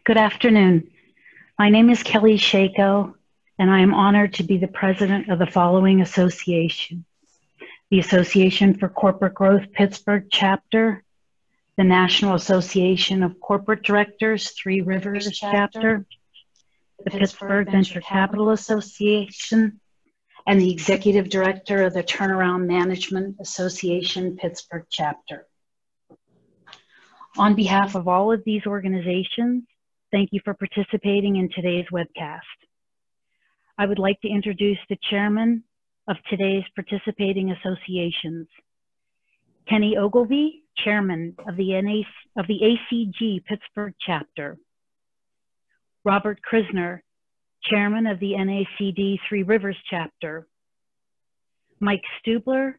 Good afternoon. My name is Kelley Shako, and I am honored to be the president of the following association: the Association for Corporate Growth Pittsburgh Chapter, the National Association of Corporate Directors Three Rivers Chapter, the Pittsburgh Venture Capital Association, and the Executive Director of the Turnaround Management Association Pittsburgh Chapter. On behalf of all of these organizations, thank you for participating in today's webcast. I would like to introduce the chairman of today's participating associations. Kenny Ogilvie, chairman of the ACG Pittsburgh Chapter. Robert Krisner, chairman of the NACD Three Rivers Chapter. Mike Stubler,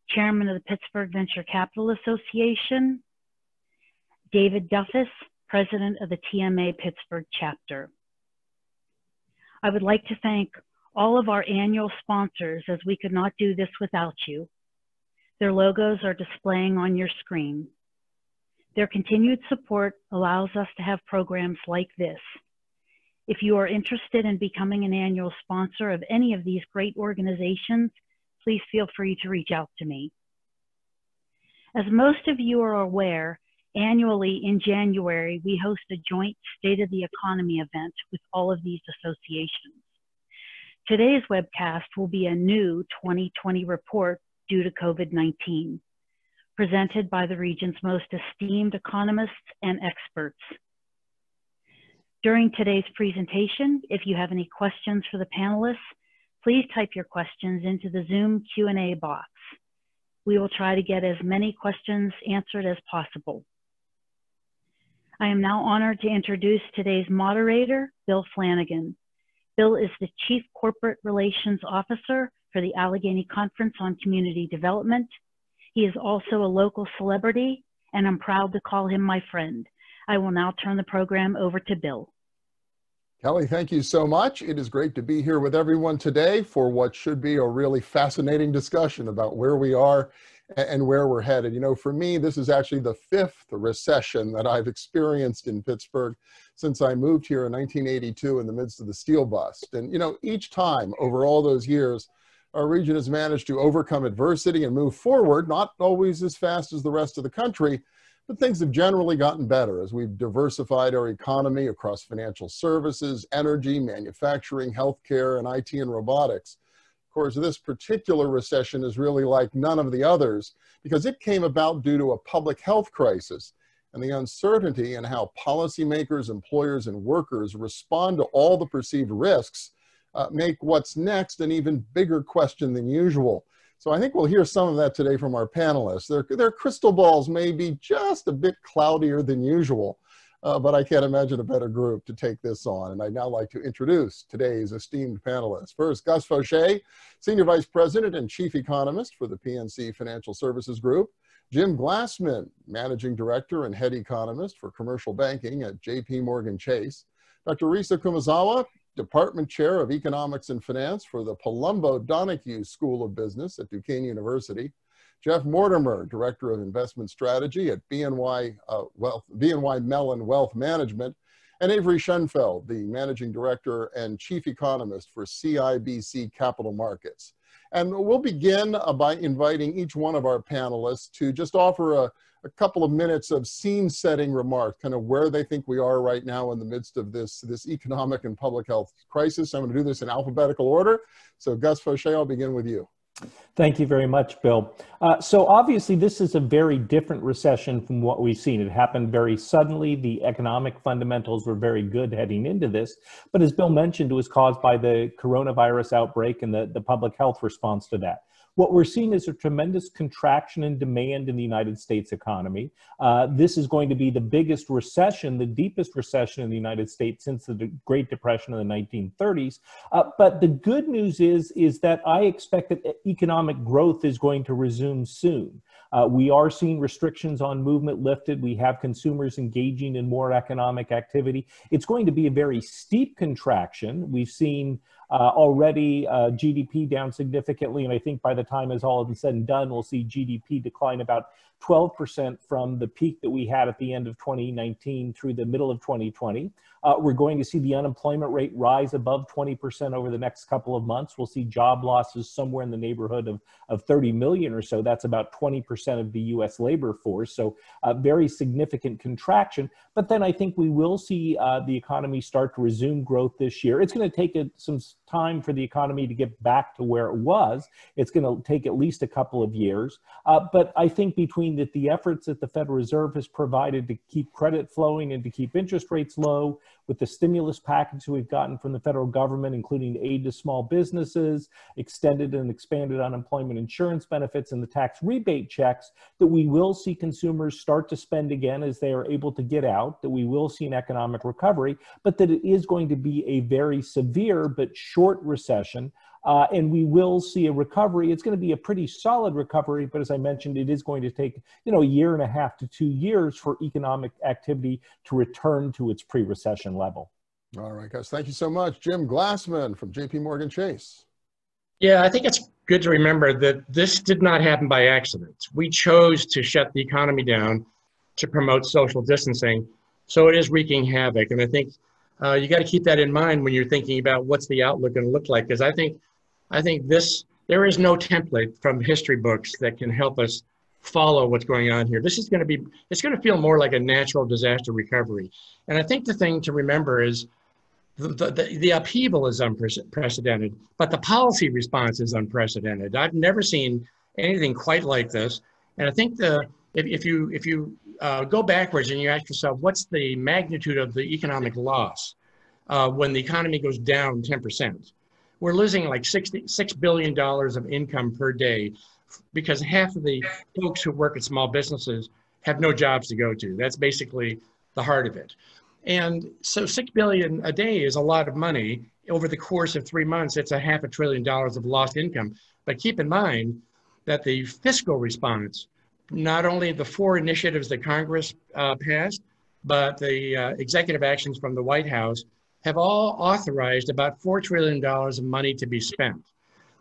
chairman of the Pittsburgh Venture Capital Association. David Duffus, president of the TMA Pittsburgh Chapter. I would like to thank all of our annual sponsors, as we could not do this without you. Their logos are displaying on your screen. Their continued support allows us to have programs like this. If you are interested in becoming an annual sponsor of any of these great organizations, please feel free to reach out to me. As most of you are aware, annually in January, we host a joint State of the Economy event with all of these associations. Today's webcast will be a new 2020 report due to COVID-19, presented by the region's most esteemed economists and experts. During today's presentation, if you have any questions for the panelists, please type your questions into the Zoom Q&A box. We will try to get as many questions answered as possible. I am now honored to introduce today's moderator, Bill Flanagan. Bill is the Chief Corporate Relations Officer for the Allegheny Conference on Community Development. He is also a local celebrity, and I'm proud to call him my friend. I will now turn the program over to Bill. Kelley, thank you so much. It is great to be here with everyone today for what should be a really fascinating discussion about where we are and where we're headed. You know, for me, this is actually the fifth recession that I've experienced in Pittsburgh since I moved here in 1982 in the midst of the steel bust. And, you know, each time over all those years, our region has managed to overcome adversity and move forward, not always as fast as the rest of the country, but things have generally gotten better as we've diversified our economy across financial services, energy, manufacturing, healthcare, and IT and robotics. Of course, this particular recession is really like none of the others because it came about due to a public health crisis, and the uncertainty in how policymakers, employers, and workers respond to all the perceived risks make what's next an even bigger question than usual. So I think we'll hear some of that today from our panelists. Their crystal balls may be just a bit cloudier than usual, but I can't imagine a better group to take this on. And I'd now like to introduce today's esteemed panelists. First, Gus Faucher, Senior Vice President and Chief Economist for the PNC Financial Services Group. Jim Glassman, Managing Director and Head Economist for Commercial Banking at JP Morgan Chase. Dr. Risa Kumazawa, Department Chair of Economics and Finance for the Palumbo Donahue School of Business at Duquesne University. Jeff Mortimer, Director of Investment Strategy at BNY Mellon Wealth Management, and Avery Shenfeld, the Managing Director and Chief Economist for CIBC Capital Markets. And we'll begin by inviting each one of our panelists to just offer a couple of minutes of scene-setting remarks, kind of where they think we are right now in the midst of this economic and public health crisis. I'm going to do this in alphabetical order. So Gus Faucher, I'll begin with you. Thank you very much, Bill. So obviously this is a very different recession from what we've seen. It happened very suddenly. The economic fundamentals were very good heading into this. But as Bill mentioned, it was caused by the coronavirus outbreak and the public health response to that. What we're seeing is a tremendous contraction in demand in the United States economy. This is going to be the biggest recession, the deepest recession in the United States since the Great Depression in the 1930s. But the good news is that I expect that economic growth is going to resume soon. We are seeing restrictions on movement lifted. We have consumers engaging in more economic activity. It's going to be a very steep contraction. We've seen Already GDP down significantly, and I think by the time it's all said and done, we'll see GDP decline about 12% from the peak that we had at the end of 2019 through the middle of 2020. We're going to see the unemployment rate rise above 20% over the next couple of months. We'll see job losses somewhere in the neighborhood of 30 million or so. That's about 20% of the US labor force. So a very significant contraction. But then I think we will see the economy start to resume growth this year. It's going to take some time for the economy to get back to where it was. It's going to take at least a couple of years. But I think between the efforts that the Federal Reserve has provided to keep credit flowing and to keep interest rates low, with the stimulus package we've gotten from the federal government, including aid to small businesses, extended and expanded unemployment insurance benefits, and the tax rebate checks, that we will see consumers start to spend again as they are able to get out, that we will see an economic recovery, but that it is going to be a very severe but short recession. And we will see a recovery. It's going to be a pretty solid recovery, but as I mentioned, it is going to take, a year and a half to 2 years for economic activity to return to its pre-recession level. All right, guys, thank you so much. Jim Glassman from JPMorgan Chase. Yeah, I think it's good to remember that this did not happen by accident. We chose to shut the economy down to promote social distancing, so it is wreaking havoc. And I think you got to keep that in mind when you're thinking about what's the outlook going to look like, because I think there is no template from history books that can help us follow what's going on here. This is going to be, it's going to feel more like a natural disaster recovery. And I think the thing to remember is the upheaval is unprecedented, but the policy response is unprecedented. I've never seen anything quite like this. And I think if you go backwards and you ask yourself, what's the magnitude of the economic loss when the economy goes down 10%? We're losing like $66 billion of income per day because half of the folks who work at small businesses have no jobs to go to. That's basically the heart of it. And so $6 billion a day is a lot of money. Over the course of 3 months, it's $500 billion of lost income. But keep in mind that the fiscal response, not only the 4 initiatives that Congress passed, but the executive actions from the White House have all authorized about $4 trillion of money to be spent.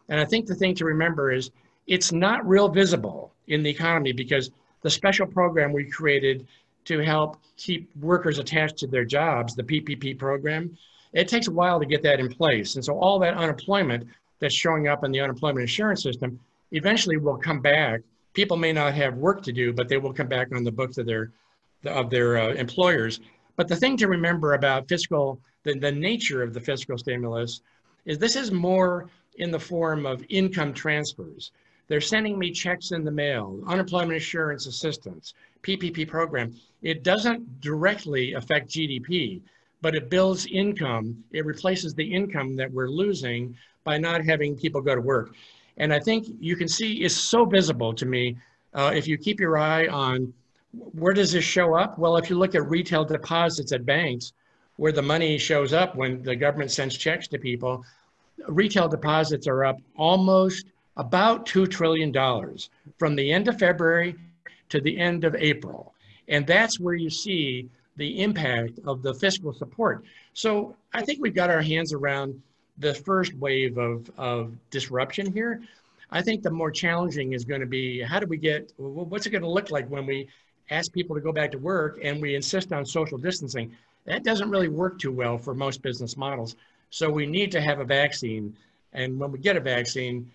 And I think the thing to remember is it's not real visible in the economy because the special program we created to help keep workers attached to their jobs, the PPP program, it takes a while to get that in place. And so all that unemployment that's showing up in the unemployment insurance system eventually will come back. People may not have work to do, but they will come back on the books of their employers. But the thing to remember about the nature of the fiscal stimulus is this is more in the form of income transfers. They're sending me checks in the mail, unemployment insurance assistance, PPP program. It doesn't directly affect GDP, but it builds income. It replaces the income that we're losing by not having people go to work. And I think you can see it's so visible to me if you keep your eye on where does this show up? Well, if you look at retail deposits at banks, where the money shows up when the government sends checks to people, retail deposits are up almost about $2 trillion from the end of February to the end of April. And that's where you see the impact of the fiscal support. So I think we've got our hands around the first wave of disruption here. I think the more challenging is going to be, what's it going to look like when we ask people to go back to work and we insist on social distancing? That doesn't really work too well for most business models. So we need to have a vaccine. And when we get a vaccine,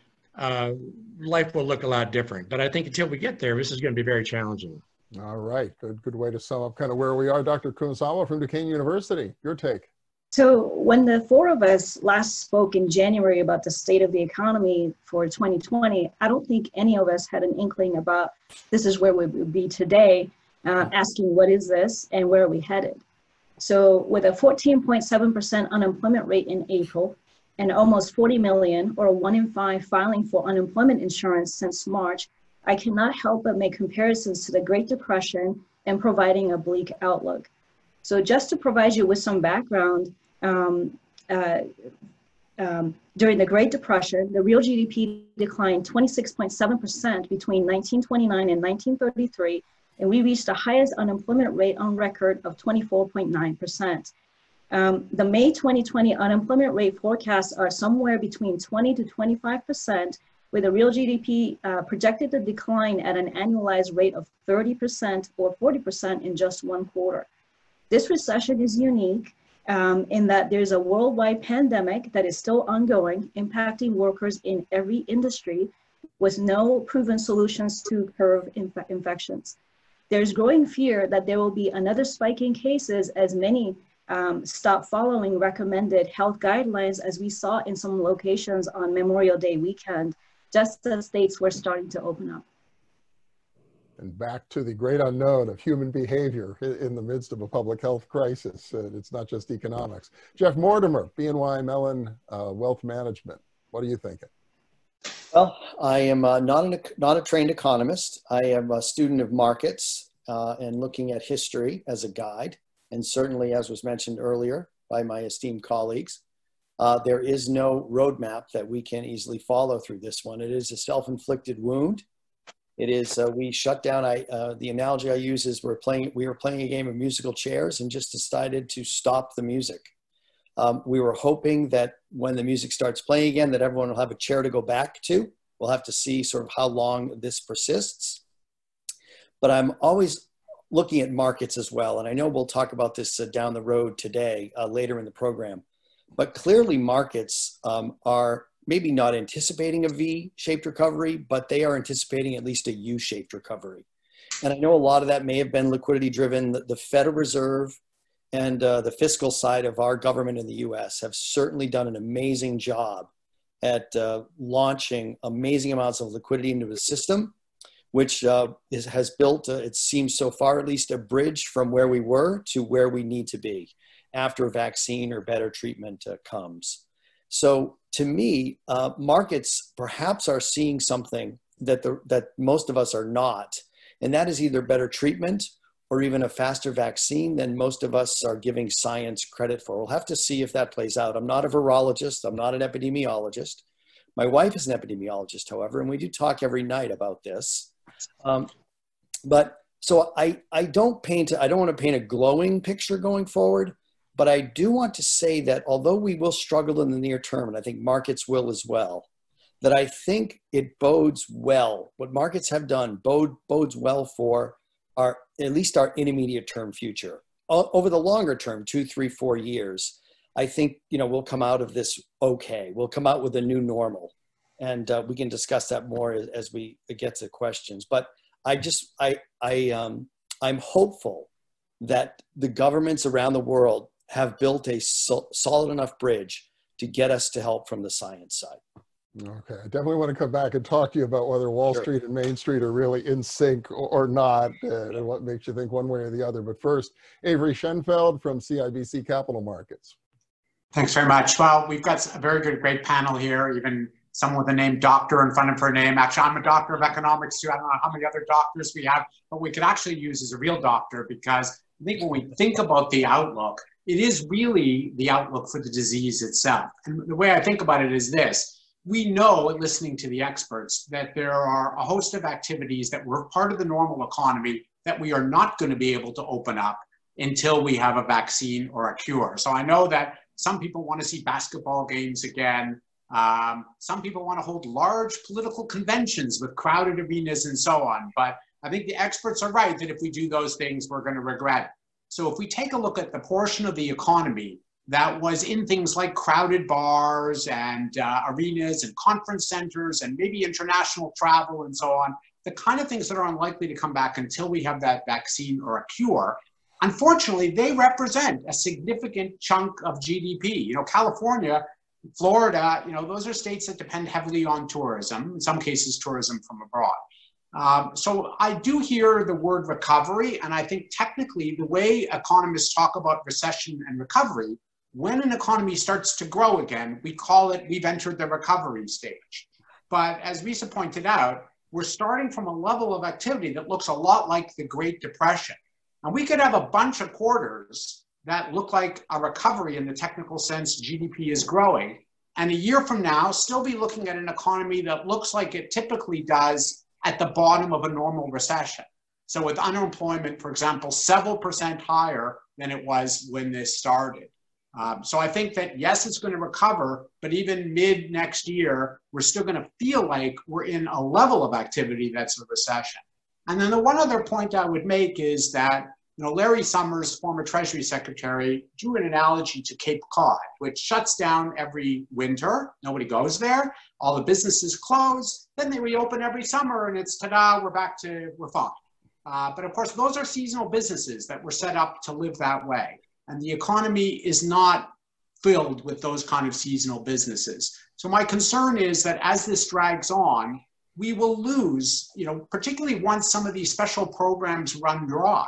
life will look a lot different. But I think until we get there, this is going to be very challenging. All right, good way to sum up kind of where we are. Dr. Kumazawa from Duquesne University, your take. So when the 4 of us last spoke in January about the state of the economy for 2020, I don't think any of us had an inkling about this is where we would be today, asking what is this and where are we headed? So with a 14.7% unemployment rate in April and almost 40 million or 1 in 5 filing for unemployment insurance since March, I cannot help but make comparisons to the Great Depression and providing a bleak outlook. So just to provide you with some background, during the Great Depression, the real GDP declined 26.7% between 1929 and 1933, and we reached the highest unemployment rate on record of 24.9%. The May 2020 unemployment rate forecasts are somewhere between 20 to 25%, with a real GDP projected to decline at an annualized rate of 30% or 40% in just one quarter. This recession is unique in that there's a worldwide pandemic that is still ongoing, impacting workers in every industry with no proven solutions to curb infections. There's growing fear that there will be another spike in cases as many stop following recommended health guidelines, as we saw in some locations on Memorial Day weekend, just as states were starting to open up. And back to the great unknown of human behavior in the midst of a public health crisis. It's not just economics. Jeff Mortimer, BNY Mellon Wealth Management. What are you thinking? Well, I am not a trained economist. I am a student of markets and looking at history as a guide. And certainly, as was mentioned earlier by my esteemed colleagues, there is no roadmap that we can easily follow through this one. It is a self-inflicted wound. It is, we shut down, the analogy I use is we were playing a game of musical chairs and just decided to stop the music. We were hoping that when the music starts playing again, that everyone will have a chair to go back to. We'll have to see sort of how long this persists. But I'm always looking at markets as well. And I know we'll talk about this down the road today, later in the program. But clearly markets are maybe not anticipating a V-shaped recovery, but they are anticipating at least a U-shaped recovery. And I know a lot of that may have been liquidity driven. The Federal Reserve and the fiscal side of our government in the US have certainly done an amazing job at launching amazing amounts of liquidity into the system, which has built, it seems so far at least, a bridge from where we were to where we need to be after a vaccine or better treatment comes. So to me, markets perhaps are seeing something that most of us are not, and that is either better treatment or even a faster vaccine than most of us are giving science credit for. We'll have to see if that plays out. I'm not a virologist. I'm not an epidemiologist. My wife is an epidemiologist, however, and we do talk every night about this. But so I don't want to paint a glowing picture going forward, but I do want to say that although we will struggle in the near term, and I think markets will as well, that I think it bodes well. What markets have done bodes well for at least our intermediate term future. Over the longer term, 2, 3, 4 years, I think, we'll come out of this okay. We'll come out with a new normal. And we can discuss that more as we get to questions. But I'm hopeful that the governments around the world have built a solid enough bridge to get us to help from the science side. Okay, I definitely want to come back and talk to you about whether Wall Street and Main Street are really in sync or not, and what makes you think one way or the other. But first, Avery Shenfeld from CIBC Capital Markets. Thanks very much. Well, we've got a great panel here, even someone with the name doctor in front of her name. Actually, I'm a doctor of economics too. I don't know how many other doctors we have, but we could actually use as a real doctor, because I think when we think about the outlook, it is really the outlook for the disease itself. And the way I think about it is this. We know, listening to the experts, that there are a host of activities that were part of the normal economy that we are not going to be able to open up until we have a vaccine or a cure. So I know that some people want to see basketball games again. Some people want to hold large political conventions with crowded arenas and so on. But I think the experts are right that if we do those things, we're going to regret it. So if we take a look at the portion of the economy that was in things like crowded bars and arenas and conference centers and maybe international travel and so on, the kind of things that are unlikely to come back until we have that vaccine or a cure, unfortunately, they represent a significant chunk of GDP. California, Florida, those are states that depend heavily on tourism, in some cases tourism from abroad. So I do hear the word recovery, and I think technically the way economists talk about recession and recovery, when an economy starts to grow again, we call it we've entered the recovery stage. But as Risa pointed out, we're starting from a level of activity that looks a lot like the Great Depression. And we could have a bunch of quarters that look like a recovery in the technical sense, GDP is growing, and a year from now still be looking at an economy that looks like it typically does at the bottom of a normal recession. So with unemployment, for example, several % higher than it was when this started. So I think that, yes, it's going to recover, but even mid next year, we're still going to feel like we're in a level of activity that's a recession. And then the one other point I would make is that, Larry Summers, former Treasury Secretary, drew an analogy to Cape Cod, which shuts down every winter. Nobody goes there. All the businesses close. Then they reopen every summer, and it's ta-da, we're fine. But of course, those are seasonal businesses that were set up to live that way. And the economy is not filled with those kind of seasonal businesses. So my concern is that as this drags on, we will lose, particularly once some of these special programs run dry,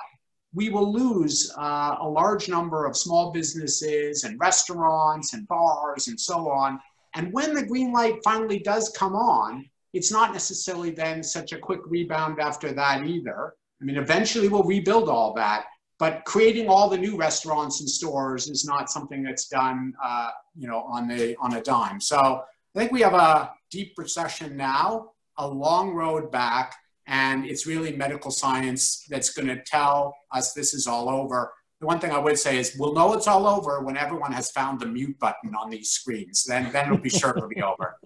we will lose a large number of small businesses and restaurants and bars and so on. And when the green light finally does come on, it's not necessarily then such a quick rebound after that either. I mean, eventually we'll rebuild all that, but creating all the new restaurants and stores is not something that's done, on a dime. So I think we have a deep recession now, a long road back, and it's really medical science that's going to tell us this is all over. The one thing I would say is we'll know it's all over when everyone has found the mute button on these screens. Then it'll be sure it'll be over.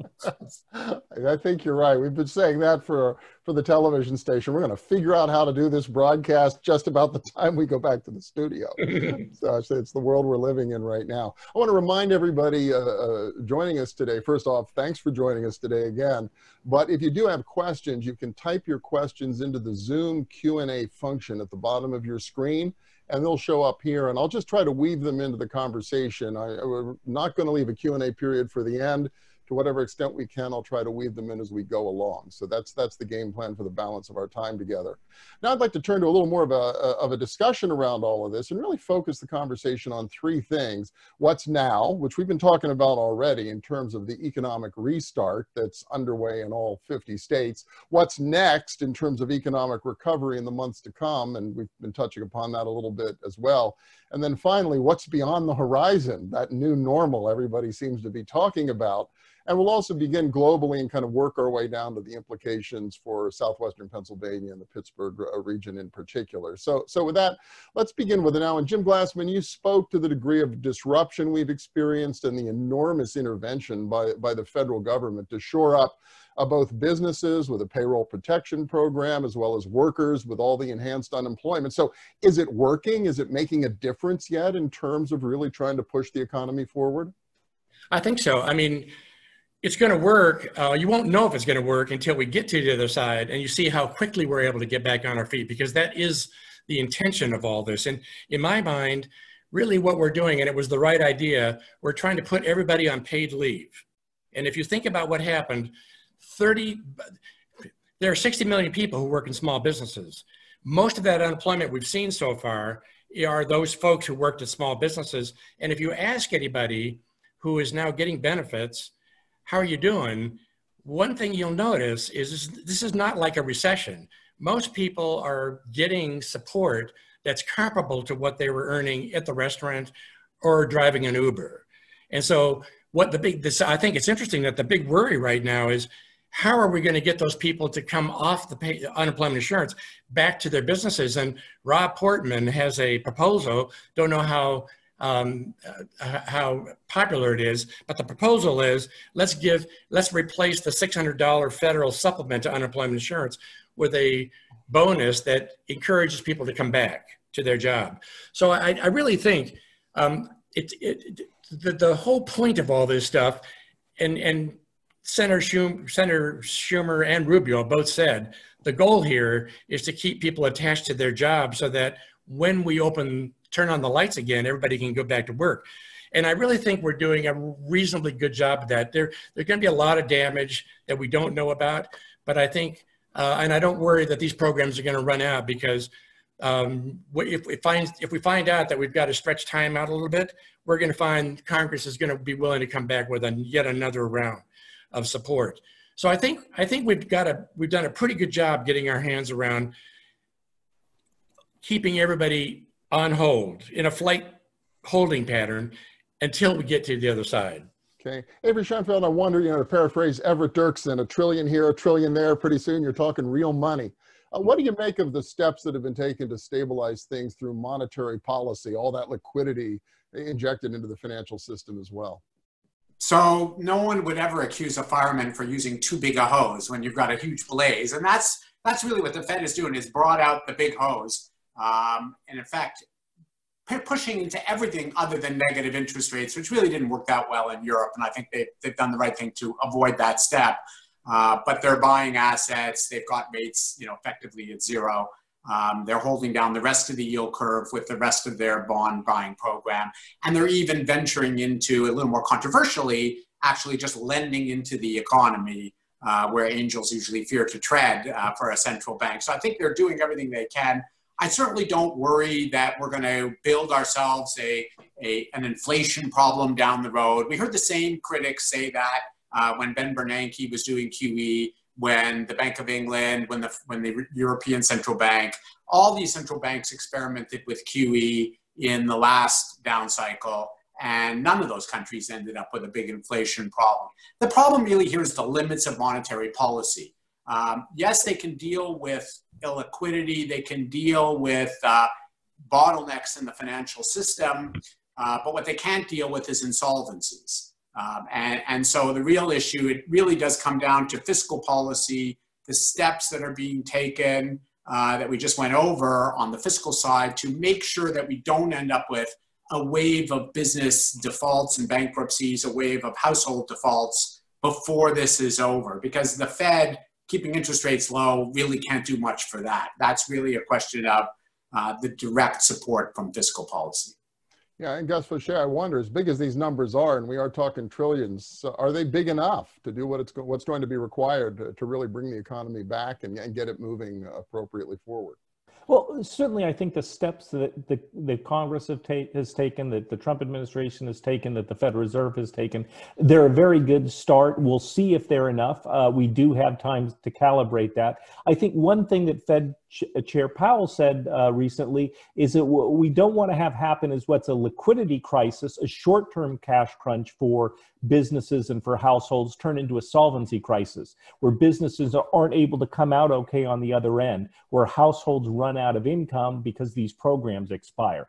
I think you're right. We've been saying that for the television station. We're going to figure out how to do this broadcast just about the time we go back to the studio. So it's the world we're living in right now. I want to remind everybody joining us today, first off, thanks for joining us today again. But if you do have questions, you can type your questions into the Zoom Q&A function at the bottom of your screen, and they'll show up here, and I'll just try to weave them into the conversation. We're not going to leave a Q&A period for the end. To whatever extent we can, I'll try to weave them in as we go along. So that's the game plan for the balance of our time together. Now I'd like to turn to a little more of a discussion around all of this and really focus the conversation on three things. What's now, which we've been talking about already in terms of the economic restart that's underway in all 50 states. What's next in terms of economic recovery in the months to come, and we've been touching upon that a little bit as well. And then finally, what's beyond the horizon, that new normal everybody seems to be talking about. And we'll also begin globally and kind of work our way down to the implications for southwestern Pennsylvania and the Pittsburgh region in particular. So with that, let's begin with it now. And Jim Glassman, you spoke to the degree of disruption we've experienced and the enormous intervention by the federal government to shore up both businesses with a payroll protection program as well as workers with all the enhanced unemployment. So is it working? Is it making a difference yet in terms of really trying to push the economy forward? I think so. I mean, it's going to work. You won't know if it's going to work until we get to the other side and you see how quickly we're able to get back on our feet, because that is the intention of all this. And in my mind, really what we're doing, and it was the right idea, we're trying to put everybody on paid leave. And if you think about what happened, there are 60 million people who work in small businesses. Most of that unemployment we've seen so far are those folks who worked at small businesses. And if you ask anybody who is now getting benefits, how are you doing? One thing you'll notice is this is not like a recession. Most people are getting support that's comparable to what they were earning at the restaurant or driving an Uber. And so I think it's interesting that the big worry right now is how are we going to get those people to come off the unemployment insurance back to their businesses? And Rob Portman has a proposal, don't know how popular it is, but the proposal is let's replace the $600 federal supplement to unemployment insurance with a bonus that encourages people to come back to their job. So I really think the whole point of all this stuff, and Senator Schumer and Rubio both said, the goal here is to keep people attached to their jobs so that when we turn on the lights again, everybody can go back to work. And I really think we're doing a reasonably good job of that. There's going to be a lot of damage that we don't know about, but I think, and I don't worry that these programs are going to run out, because if we find out that we've got to stretch time out a little bit, we're going to find Congress is going to be willing to come back with yet another round of support. So I think we've done a pretty good job getting our hands around keeping everybody on hold in a flight holding pattern until we get to the other side. Okay. Avery Shenfeld, I wonder, to paraphrase Everett Dirksen, $1 trillion here, $1 trillion there, pretty soon you're talking real money. What do you make of the steps that have been taken to stabilize things through monetary policy, all that liquidity injected into the financial system as well? So no one would ever accuse a fireman for using too big a hose when you've got a huge blaze. And that's really what the Fed is doing, is brought out the big hose. And in fact, pushing into everything other than negative interest rates, which really didn't work that well in Europe. And I think they've done the right thing to avoid that step. But they're buying assets. They've got rates, effectively at zero. They're holding down the rest of the yield curve with the rest of their bond buying program. And they're even venturing into, a little more controversially, actually just lending into the economy, where angels usually fear to tread for a central bank. So I think they're doing everything they can. I certainly don't worry that we're going to build ourselves an inflation problem down the road. We heard the same critics say that when Ben Bernanke was doing QE, when the Bank of England, when the European Central Bank, all these central banks experimented with QE in the last down cycle, and none of those countries ended up with a big inflation problem. The problem really here is the limits of monetary policy. Yes, they can deal with illiquidity, they can deal with bottlenecks in the financial system, but what they can't deal with is insolvencies. And so the real issue, it really does come down to fiscal policy, the steps that are being taken that we just went over on the fiscal side to make sure that we don't end up with a wave of business defaults and bankruptcies, a wave of household defaults before this is over, because the Fed keeping interest rates low really can't do much for that. That's really a question of the direct support from fiscal policy. Yeah, and Gus Faucher, I wonder, as big as these numbers are, and we are talking trillions, are they big enough to do what's going to be required to really bring the economy back and get it moving appropriately forward? Well, certainly I think the steps that the Congress has taken, that the Trump administration has taken, that the Federal Reserve has taken, they're a very good start. We'll see if they're enough. We do have time to calibrate that. I think one thing that Fed Chair Powell said recently is that what we don't want to have happen is what's a liquidity crisis, a short-term cash crunch for businesses and for households turn into a solvency crisis, where businesses aren't able to come out okay on the other end, where households run out of income because these programs expire.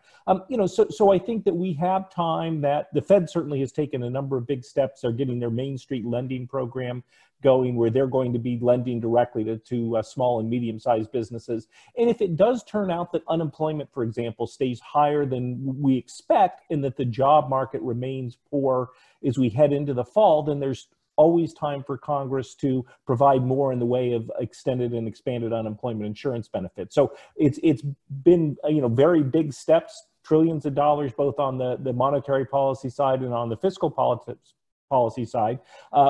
So I think that we have time, that the Fed certainly has taken a number of big steps. They're getting their Main Street lending program going, where they're going to be lending directly to small and medium-sized businesses. And if it does turn out that unemployment, for example, stays higher than we expect, and that the job market remains poor as we head into the fall, then there's always time for Congress to provide more in the way of extended and expanded unemployment insurance benefits. So it's been very big steps, trillions of dollars, both on the monetary policy side and on the fiscal policy side.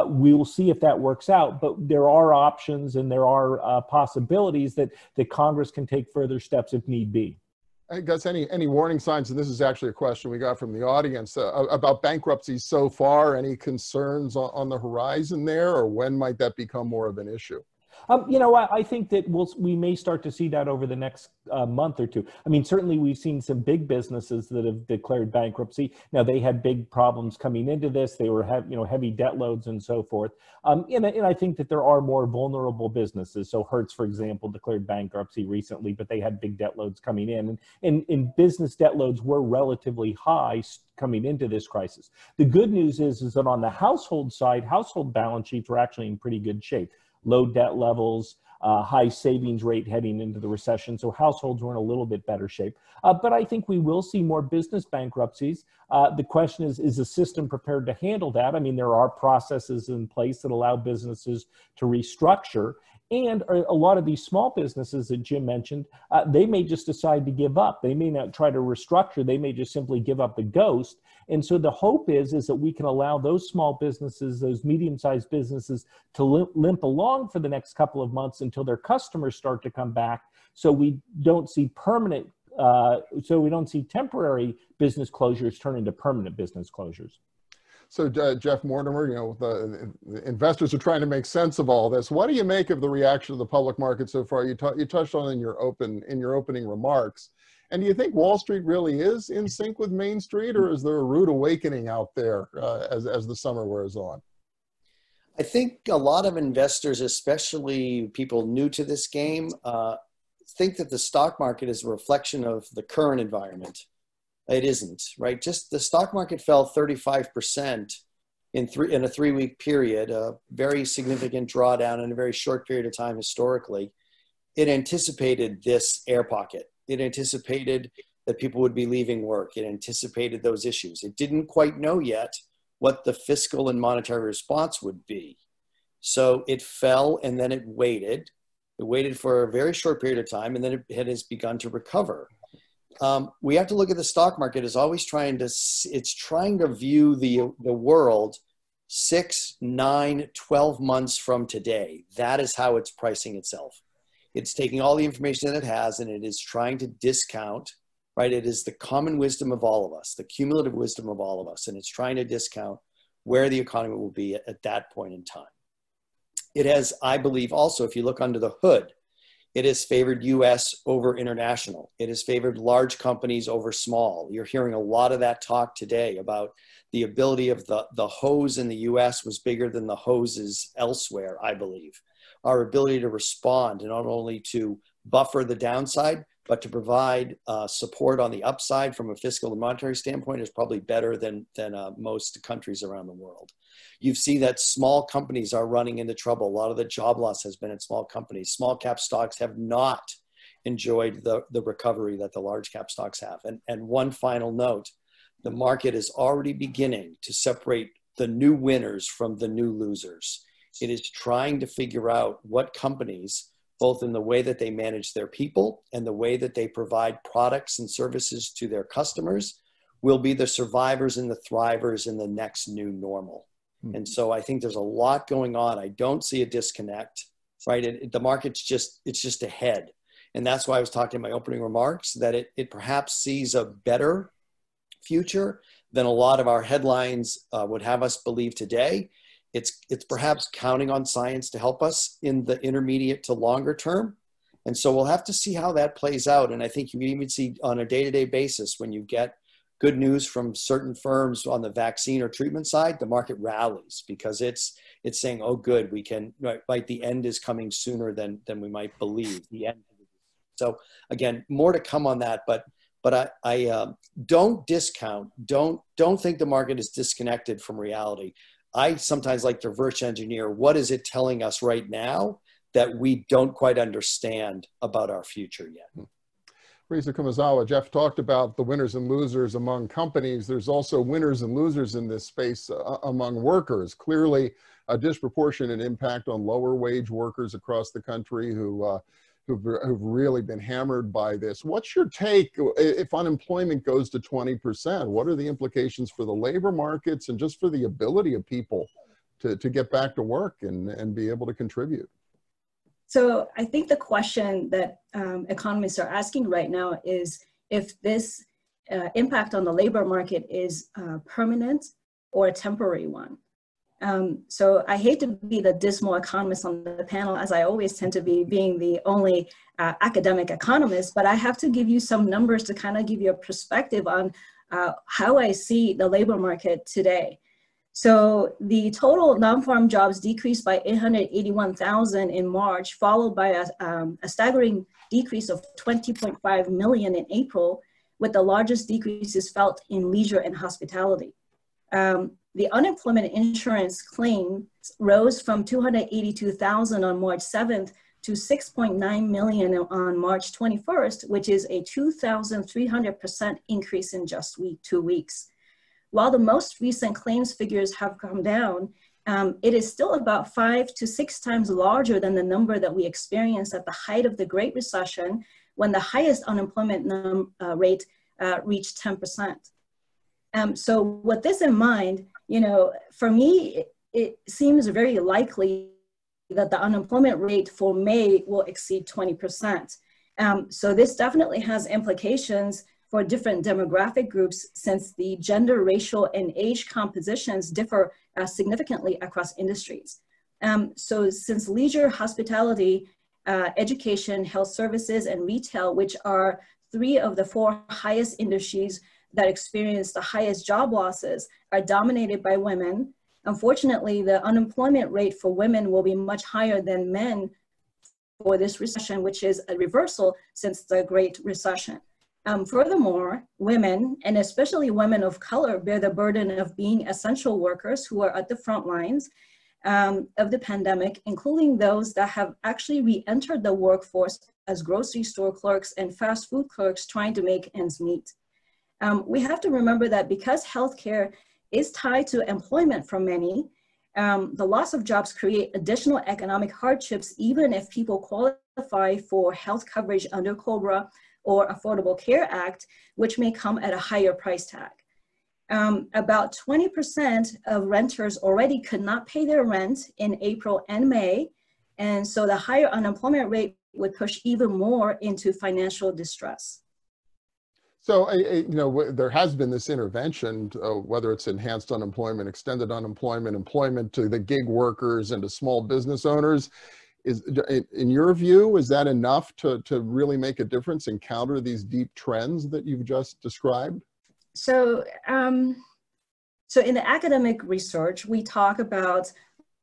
We will see if that works out, but there are options and there are possibilities that Congress can take further steps if need be. Hey, Gus, any warning signs, and this is actually a question we got from the audience, about bankruptcies so far? Any concerns on the horizon there, or when might that become more of an issue? I think that we may start to see that over the next month or two. I mean, certainly we've seen some big businesses that have declared bankruptcy. Now, they had big problems coming into this. They were heavy debt loads and so forth. And I think that there are more vulnerable businesses. So Hertz, for example, declared bankruptcy recently, but they had big debt loads coming in. And business debt loads were relatively high coming into this crisis. The good news is that on the household side, household balance sheets were actually in pretty good shape. Low debt levels, high savings rate heading into the recession. So households were in a little bit better shape. But I think we will see more business bankruptcies. The question is the system prepared to handle that? I mean, there are processes in place that allow businesses to restructure. And a lot of these small businesses that Jim mentioned, they may just decide to give up. They may not try to restructure. They may just simply give up the ghost. And so the hope is that we can allow those small businesses, those medium-sized businesses, to limp along for the next couple of months until their customers start to come back, so we don't see temporary business closures turn into permanent business closures. So Jeff Mortimer, the investors are trying to make sense of all this. What do you make of the reaction of the public market so far? You touched on in your opening remarks. And do you think Wall Street really is in sync with Main Street, or is there a rude awakening out there as the summer wears on? I think a lot of investors, especially people new to this game, think that the stock market is a reflection of the current environment. It isn't, right? Just the stock market fell 35% in a 3-week period, a very significant drawdown in a very short period of time historically. It anticipated this air pocket. It anticipated that people would be leaving work. It anticipated those issues. It didn't quite know yet what the fiscal and monetary response would be. So it fell and then it waited. It waited for a very short period of time, and then it has begun to recover. We have to look at the stock market as always trying to view the world 6, 9, 12 months from today. That is how it's pricing itself. It's taking all the information that it has and it is trying to discount, right? It is the common wisdom of all of us, the cumulative wisdom of all of us. And it's trying to discount where the economy will be at that point in time. It has, I believe also, if you look under the hood, it has favored US over international. It has favored large companies over small. You're hearing a lot of that talk today about the ability of the hose in the US was bigger than the hoses elsewhere, I believe. Our ability to respond and not only to buffer the downside, but to provide support on the upside from a fiscal and monetary standpoint is probably better than most countries around the world. You see that small companies are running into trouble. A lot of the job loss has been in small companies. Small cap stocks have not enjoyed the recovery that the large cap stocks have. And one final note, the market is already beginning to separate the new winners from the new losers. It is trying to figure out what companies, both in the way that they manage their people and the way that they provide products and services to their customers, will be the survivors and the thrivers in the next new normal. And so I think there's a lot going on. I don't see a disconnect, right? The market's it's just ahead. And that's why I was talking in my opening remarks that it perhaps sees a better future than a lot of our headlines would have us believe today. It's perhaps counting on science to help us in the intermediate to longer term. And so we'll have to see how that plays out. And I think you even see on a day-to-day basis, when you get good news from certain firms on the vaccine or treatment side, the market rallies because it's saying, oh, good, we can, right, the end is coming sooner than we might believe. The end. So again, more to come on that, but I don't discount, don't think the market is disconnected from reality. I sometimes like to reverse engineer what is it telling us right now that we don't quite understand about our future yet. Risa Kumazawa, Jeff talked about the winners and losers among companies. There's also winners and losers in this space among workers. Clearly a disproportionate impact on lower wage workers across the country who've really been hammered by this. What's your take if unemployment goes to 20%? What are the implications for the labor markets and just for the ability of people to get back to work and be able to contribute? So I think the question that economists are asking right now is if this impact on the labor market is permanent or a temporary one. So I hate to be the dismal economist on the panel, as I always tend to be, being the only academic economist, but I have to give you some numbers to kind of give you a perspective on how I see the labor market today. So the total non-farm jobs decreased by 881,000 in March, followed by a staggering decrease of 20.5 million in April, with the largest decreases felt in leisure and hospitality. The unemployment insurance claims rose from 282,000 on March 7th to 6.9 million on March 21st, which is a 2,300% increase in just 2 weeks. While the most recent claims figures have come down, it is still about 5 to 6 times larger than the number that we experienced at the height of the Great Recession, when the highest unemployment rate reached 10%. So with this in mind, for me, it seems very likely that the unemployment rate for May will exceed 20%. So this definitely has implications for different demographic groups, since the gender, racial, and age compositions differ significantly across industries. So since leisure, hospitality, education, health services, and retail, which are 3 of the 4 highest industries that experience the highest job losses, are dominated by women, unfortunately, the unemployment rate for women will be much higher than men for this recession, which is a reversal since the Great Recession. Furthermore, women, and especially women of color, bear the burden of being essential workers who are at the front lines of the pandemic, including those that have actually re-entered the workforce as grocery store clerks and fast food clerks trying to make ends meet. We have to remember that because healthcare is tied to employment for many, the loss of jobs create additional economic hardships, even if people qualify for health coverage under COBRA or Affordable Care Act, which may come at a higher price tag. About 20% of renters already could not pay their rent in April and May, and so the higher unemployment rate would push even more into financial distress. So, you know, there has been this intervention, whether it's enhanced unemployment, extended unemployment, employment to the gig workers and to small business owners. In your view, is that enough to really make a difference and counter these deep trends that you've just described? So, so in the academic research, we talk about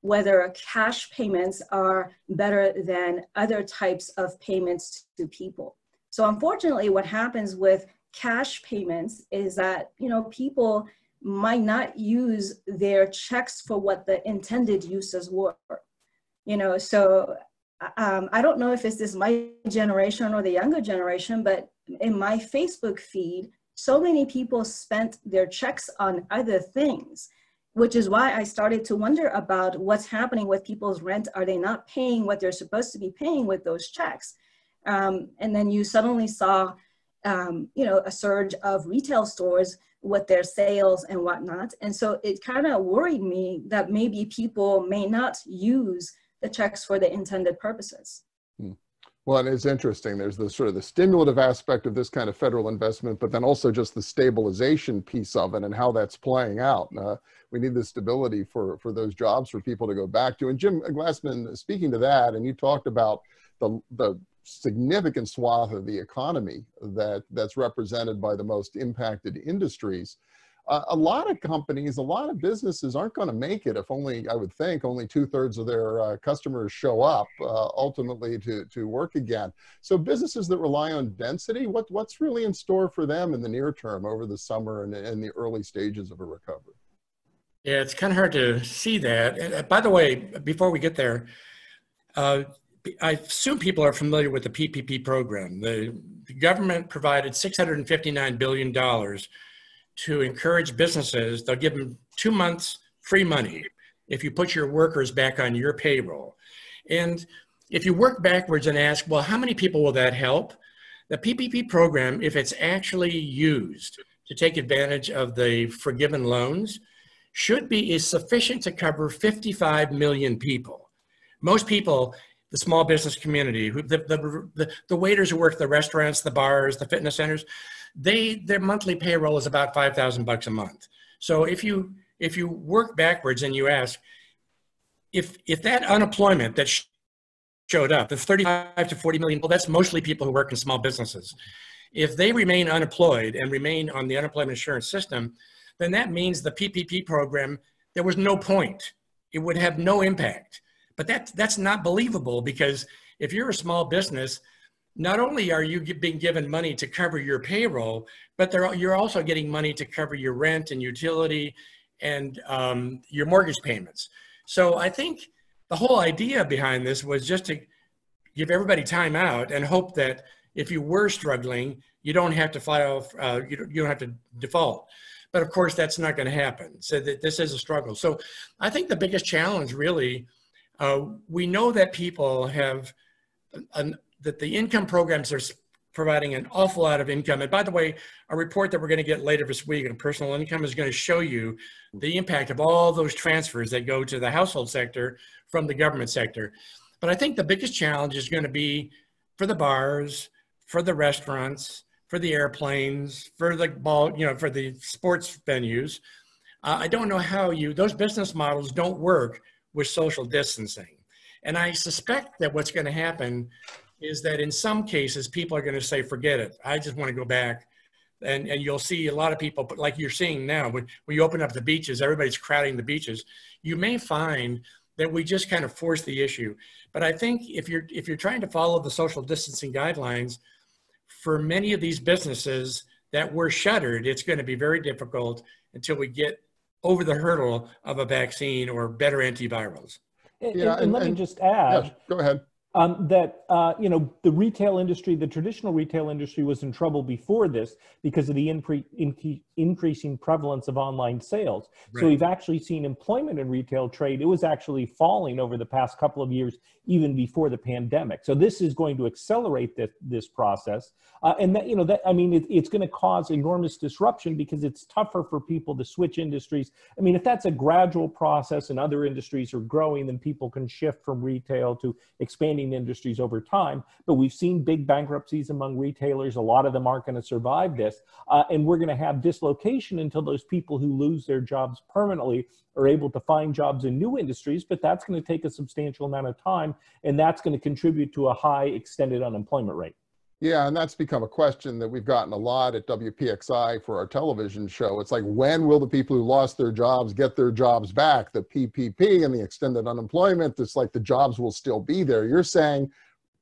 whether cash payments are better than other types of payments to people. So unfortunately, what happens with cash payments is that, you know, people might not use their checks for what the intended uses were. You know, so I don't know if it's this my generation or the younger generation, but in my Facebook feed, so many people spent their checks on other things, which is why I started to wonder about what's happening with people's rent. Are they not paying what they're supposed to be paying with those checks? And then you suddenly saw, you know, a surge of retail stores with their sales and whatnot. And so it kind of worried me that maybe people may not use the checks for the intended purposes. Well, and it's interesting. There's the sort of the stimulative aspect of this kind of federal investment, but then also just the stabilization piece of it and how that's playing out. We need the stability for those jobs for people to go back to. And Jim Glassman, speaking to that, and you talked about the significant swath of the economy that's represented by the most impacted industries. A lot of companies, a lot of businesses aren't going to make it if only, I would think, only 2/3 of their customers show up ultimately to work again. So businesses that rely on density, what's really in store for them in the near term over the summer and the early stages of a recovery? Yeah, it's kind of hard to see that. And by the way, before we get there, I assume people are familiar with the PPP program. The government provided $659 billion to encourage businesses. They'll give them 2 months free money if you put your workers back on your payroll. And if you work backwards and ask, well, how many people will that help? The PPP program, if it's actually used to take advantage of the forgiven loans, is sufficient to cover 55 million people. Most people, the small business community, the waiters who work the restaurants, the bars, the fitness centers, their monthly payroll is about $5,000 a month. So if you work backwards and you ask, if that unemployment that showed up, the 35 to 40 million people, that's mostly people who work in small businesses. If they remain unemployed and remain on the unemployment insurance system, then that means the PPP program, there was no point. It would have no impact. But that's not believable, because if you're a small business, not only are you being given money to cover your payroll, but you're also getting money to cover your rent and utility and your mortgage payments. So I think the whole idea behind this was just to give everybody time out and hope that if you were struggling, you don't have to file, you don't have to default. But of course, that's not going to happen. So this is a struggle. So I think the biggest challenge really, we know that people have, that the income programs are providing an awful lot of income. And by the way, a report that we're going to get later this week on personal income is going to show you the impact of all those transfers that go to the household sector from the government sector. But I think the biggest challenge is going to be for the bars, for the restaurants, for the airplanes, for the ball, for the sports venues. I don't know how those business models don't work with social distancing. And I suspect that what's going to happen is that in some cases, people are going to say, forget it. I just want to go back. And you'll see a lot of people, like you're seeing now, when you open up the beaches, everybody's crowding the beaches. You may find that we just kind of force the issue. But I think if you're trying to follow the social distancing guidelines, for many of these businesses that were shuttered, it's going to be very difficult until we get over the hurdle of a vaccine or better antivirals. And let me just add. Yeah, go ahead. That the retail industry, the traditional retail industry, was in trouble before this because of the increasing prevalence of online sales. Right. So we've actually seen employment in retail trade. It was actually falling over the past couple of years, even before the pandemic. So this is going to accelerate this process, and it's going to cause enormous disruption because it's tougher for people to switch industries. I mean, if that's a gradual process and other industries are growing, then people can shift from retail to expanding industries over time. But we've seen big bankruptcies among retailers. A lot of them aren't going to survive this. And we're going to have dislocation until those people who lose their jobs permanently are able to find jobs in new industries. But that's going to take a substantial amount of time. And that's going to contribute to a high extended unemployment rate. Yeah, and that's become a question that we've gotten a lot at WPXI for our television show. It's like, when will the people who lost their jobs get their jobs back? The PPP and the extended unemployment, it's like the jobs will still be there. You're saying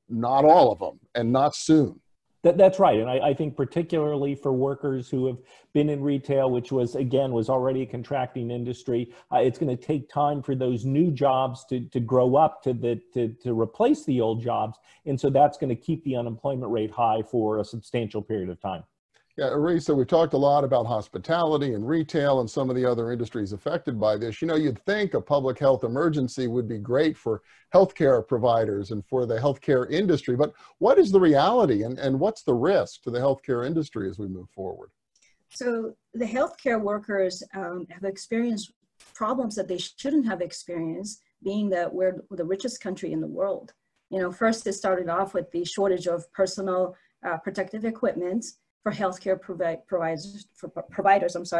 not all of them and not soon. That's right. And I think particularly for workers who have been in retail, which was already a contracting industry, it's going to take time for those new jobs to grow up to replace the old jobs. And so that's going to keep the unemployment rate high for a substantial period of time. Yeah, Risa, we talked a lot about hospitality and retail and some of the other industries affected by this. You know, you'd think a public health emergency would be great for healthcare providers and for the healthcare industry, but what is the reality and what's the risk to the healthcare industry as we move forward? So the healthcare workers have experienced problems that they shouldn't have experienced, being that we're the richest country in the world. You know, first it started off with the shortage of personal protective equipment for healthcare providers,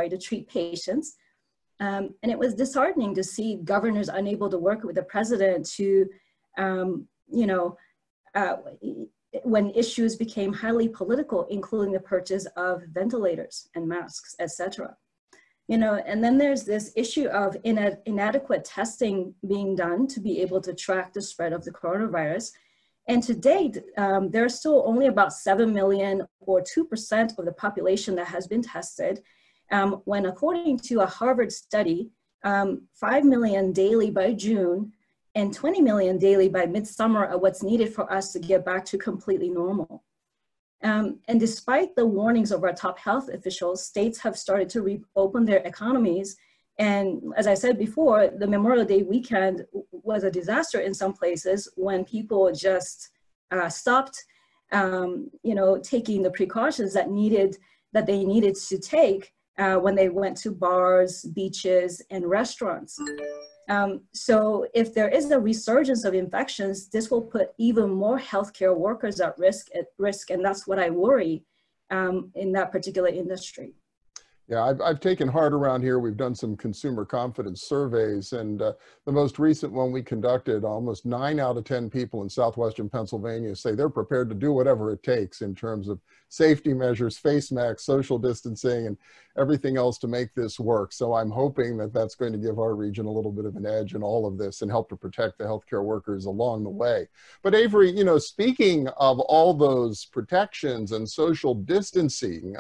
to treat patients. And it was disheartening to see governors unable to work with the president to, when issues became highly political, including the purchase of ventilators and masks, etc. You know, and then there's this issue of inadequate testing being done to be able to track the spread of the coronavirus. And to date, there are still only about 7 million or 2% of the population that has been tested, when according to a Harvard study, 5 million daily by June and 20 million daily by midsummer are what's needed for us to get back to completely normal. And despite the warnings of our top health officials, states have started to reopen their economies. And as I said before, the Memorial Day weekend was a disaster in some places when people just stopped, taking the precautions that they needed to take when they went to bars, beaches, and restaurants. So if there is a resurgence of infections, this will put even more healthcare workers at risk, and that's what I worry in that particular industry. Yeah, I've taken heart around here. We've done some consumer confidence surveys, and the most recent one we conducted, almost 9 out of 10 people in southwestern Pennsylvania say they're prepared to do whatever it takes in terms of safety measures, face masks, social distancing, and everything else to make this work. So I'm hoping that that's going to give our region a little bit of an edge in all of this and help to protect the healthcare workers along the way. But Avery, you know, speaking of all those protections and social distancing,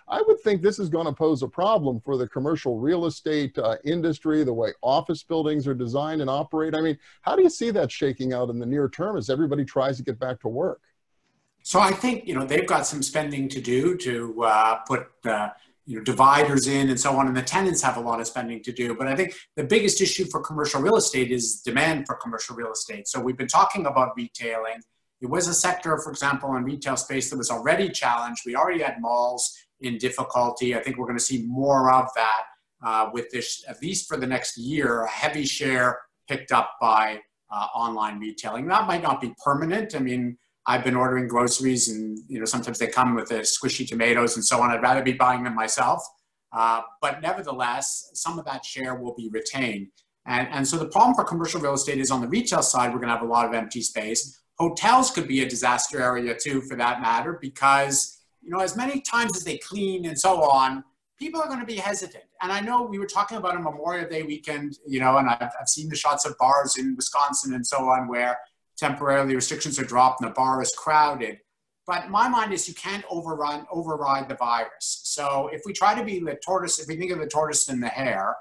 I would think this is going to pose a problem for the commercial real estate industry, the way office buildings are designed and operate. I mean, how do you see that shaking out in the near term as everybody tries to get back to work? So I think, you know, they've got some spending to do to put, dividers in and so on, and the tenants have a lot of spending to do. But I think the biggest issue for commercial real estate is demand for commercial real estate. So we've been talking about retailing. It was a sector, for example, in retail space that was already challenged. We already had malls in difficulty. I think we're going to see more of that with this, at least for the next year, a heavy share picked up by online retailing. That might not be permanent. I mean, I've been ordering groceries and, sometimes they come with the squishy tomatoes and so on. I'd rather be buying them myself. But nevertheless, some of that share will be retained. And so the problem for commercial real estate is on the retail side, we're going to have a lot of empty space. Hotels could be a disaster area too, for that matter, because as many times as they clean and so on, people are going to be hesitant. And I know we were talking about a Memorial Day weekend, you know, and I've seen the shots of bars in Wisconsin and so on where temporarily restrictions are dropped and the bar is crowded. But my mind is you can't override the virus. So if we try to be the tortoise, if we think of the tortoise and the hare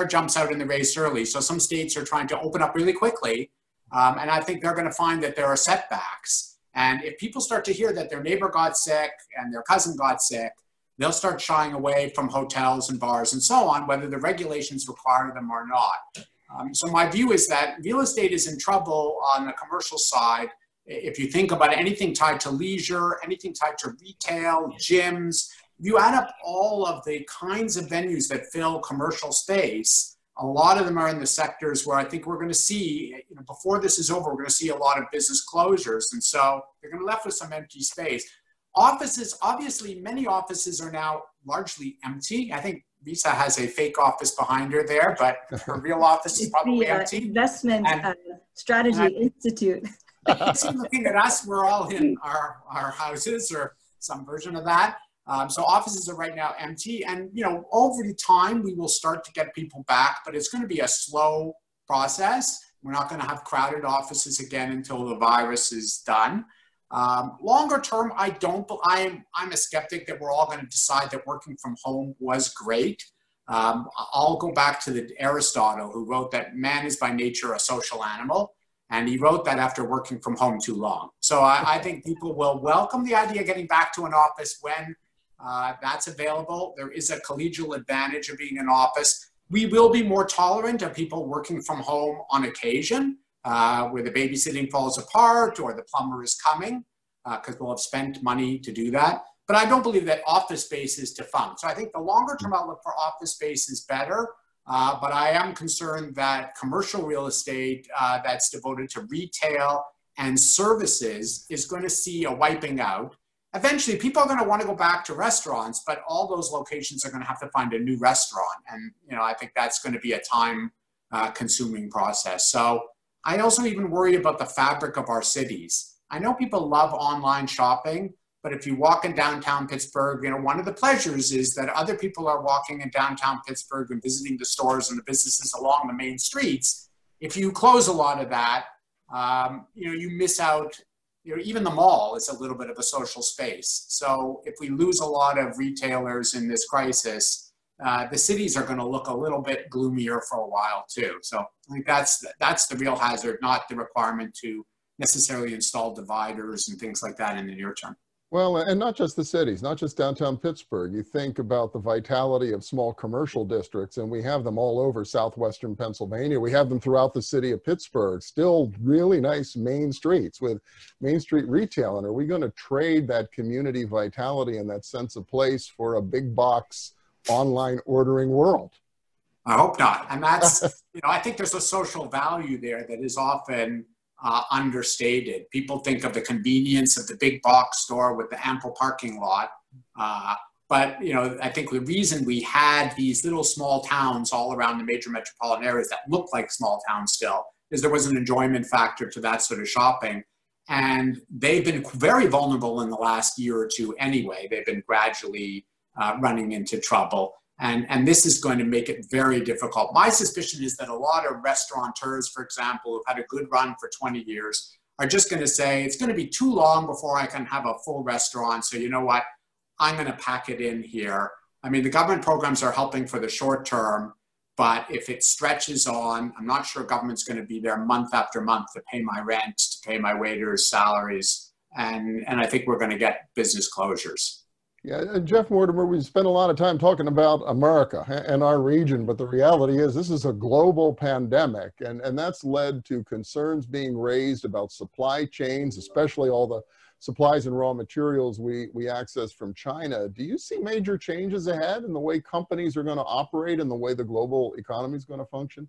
jumps out in the race early. So some states are trying to open up really quickly. And I think they're going to find that there are setbacks. And if people start to hear that their neighbor got sick and their cousin got sick, they'll start shying away from hotels and bars and so on, whether the regulations require them or not. So my view is that real estate is in trouble on the commercial side. If you think about anything tied to leisure, anything tied to retail, gyms, you add up all of the kinds of venues that fill commercial space, a lot of them are in the sectors where I think we're going to see, you know, before this is over, we're going to see a lot of business closures. And so they're going to be left with some empty space. Offices, obviously, many offices are now largely empty. I think Risa has a fake office behind her there, but her real office is probably empty. Investment Strategy Institute. Looking at us, we're all in our houses or some version of that. So offices are right now empty, and you know, over time we will start to get people back, but it's going to be a slow process. We're not going to have crowded offices again until the virus is done. Longer term, I'm a skeptic that we're all going to decide that working from home was great. I'll go back to Aristotle, who wrote that man is by nature a social animal. And he wrote that after working from home too long. So I think people will welcome the idea of getting back to an office when that's available. There is a collegial advantage of being in office. We will be more tolerant of people working from home on occasion, where the babysitting falls apart or the plumber is coming, because we'll have spent money to do that. But I don't believe that office space is defunct. So I think the longer term outlook for office space is better. But I am concerned that commercial real estate that's devoted to retail and services is going to see a wiping out. Eventually, people are going to want to go back to restaurants, but all those locations are going to have to find a new restaurant. And, you know, I think that's going to be a time-consuming process. So I also even worry about the fabric of our cities. I know people love online shopping, but if you walk in downtown Pittsburgh, you know, one of the pleasures is that other people are walking in downtown Pittsburgh and visiting the stores and the businesses along the main streets. If you close a lot of that, you know, you miss out, you know, even the mall is a little bit of a social space. So if we lose a lot of retailers in this crisis, the cities are going to look a little bit gloomier for a while too. So I think that's the real hazard, not the requirement to necessarily install dividers and things like that in the near term. Well, and not just the cities, not just downtown Pittsburgh. You think about the vitality of small commercial districts, and we have them all over southwestern Pennsylvania. We have them throughout the city of Pittsburgh, still really nice main streets with Main Street retail. And are we going to trade that community vitality and that sense of place for a big box online ordering world? I hope not. And that's, you know, I think there's a social value there that is often understated. People think of the convenience of the big box store with the ample parking lot. But, you know, I think the reason we had these little small towns all around the major metropolitan areas that look like small towns still is there was an enjoyment factor to that sort of shopping. And they've been very vulnerable in the last year or two anyway. They've been gradually running into trouble. And this is going to make it very difficult. My suspicion is that a lot of restaurateurs, for example, who've had a good run for 20 years, are just going to say, it's going to be too long before I can have a full restaurant. So you know what? I'm going to pack it in here. I mean, the government programs are helping for the short term, but if it stretches on, I'm not sure government's going to be there month after month to pay my rent, to pay my waiters' salaries. And I think we're going to get business closures. Yeah, Jeff Mortimer, we spent a lot of time talking about America and our region, but the reality is this is a global pandemic, and that's led to concerns being raised about supply chains, especially all the supplies and raw materials we access from China. Do you see major changes ahead in the way companies are going to operate and the way the global economy is going to function?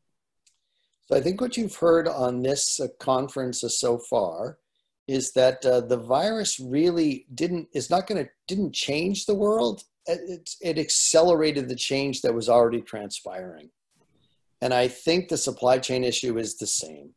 So I think what you've heard on this conference so far is that the virus really didn't change the world. It accelerated the change that was already transpiring. And I think the supply chain issue is the same.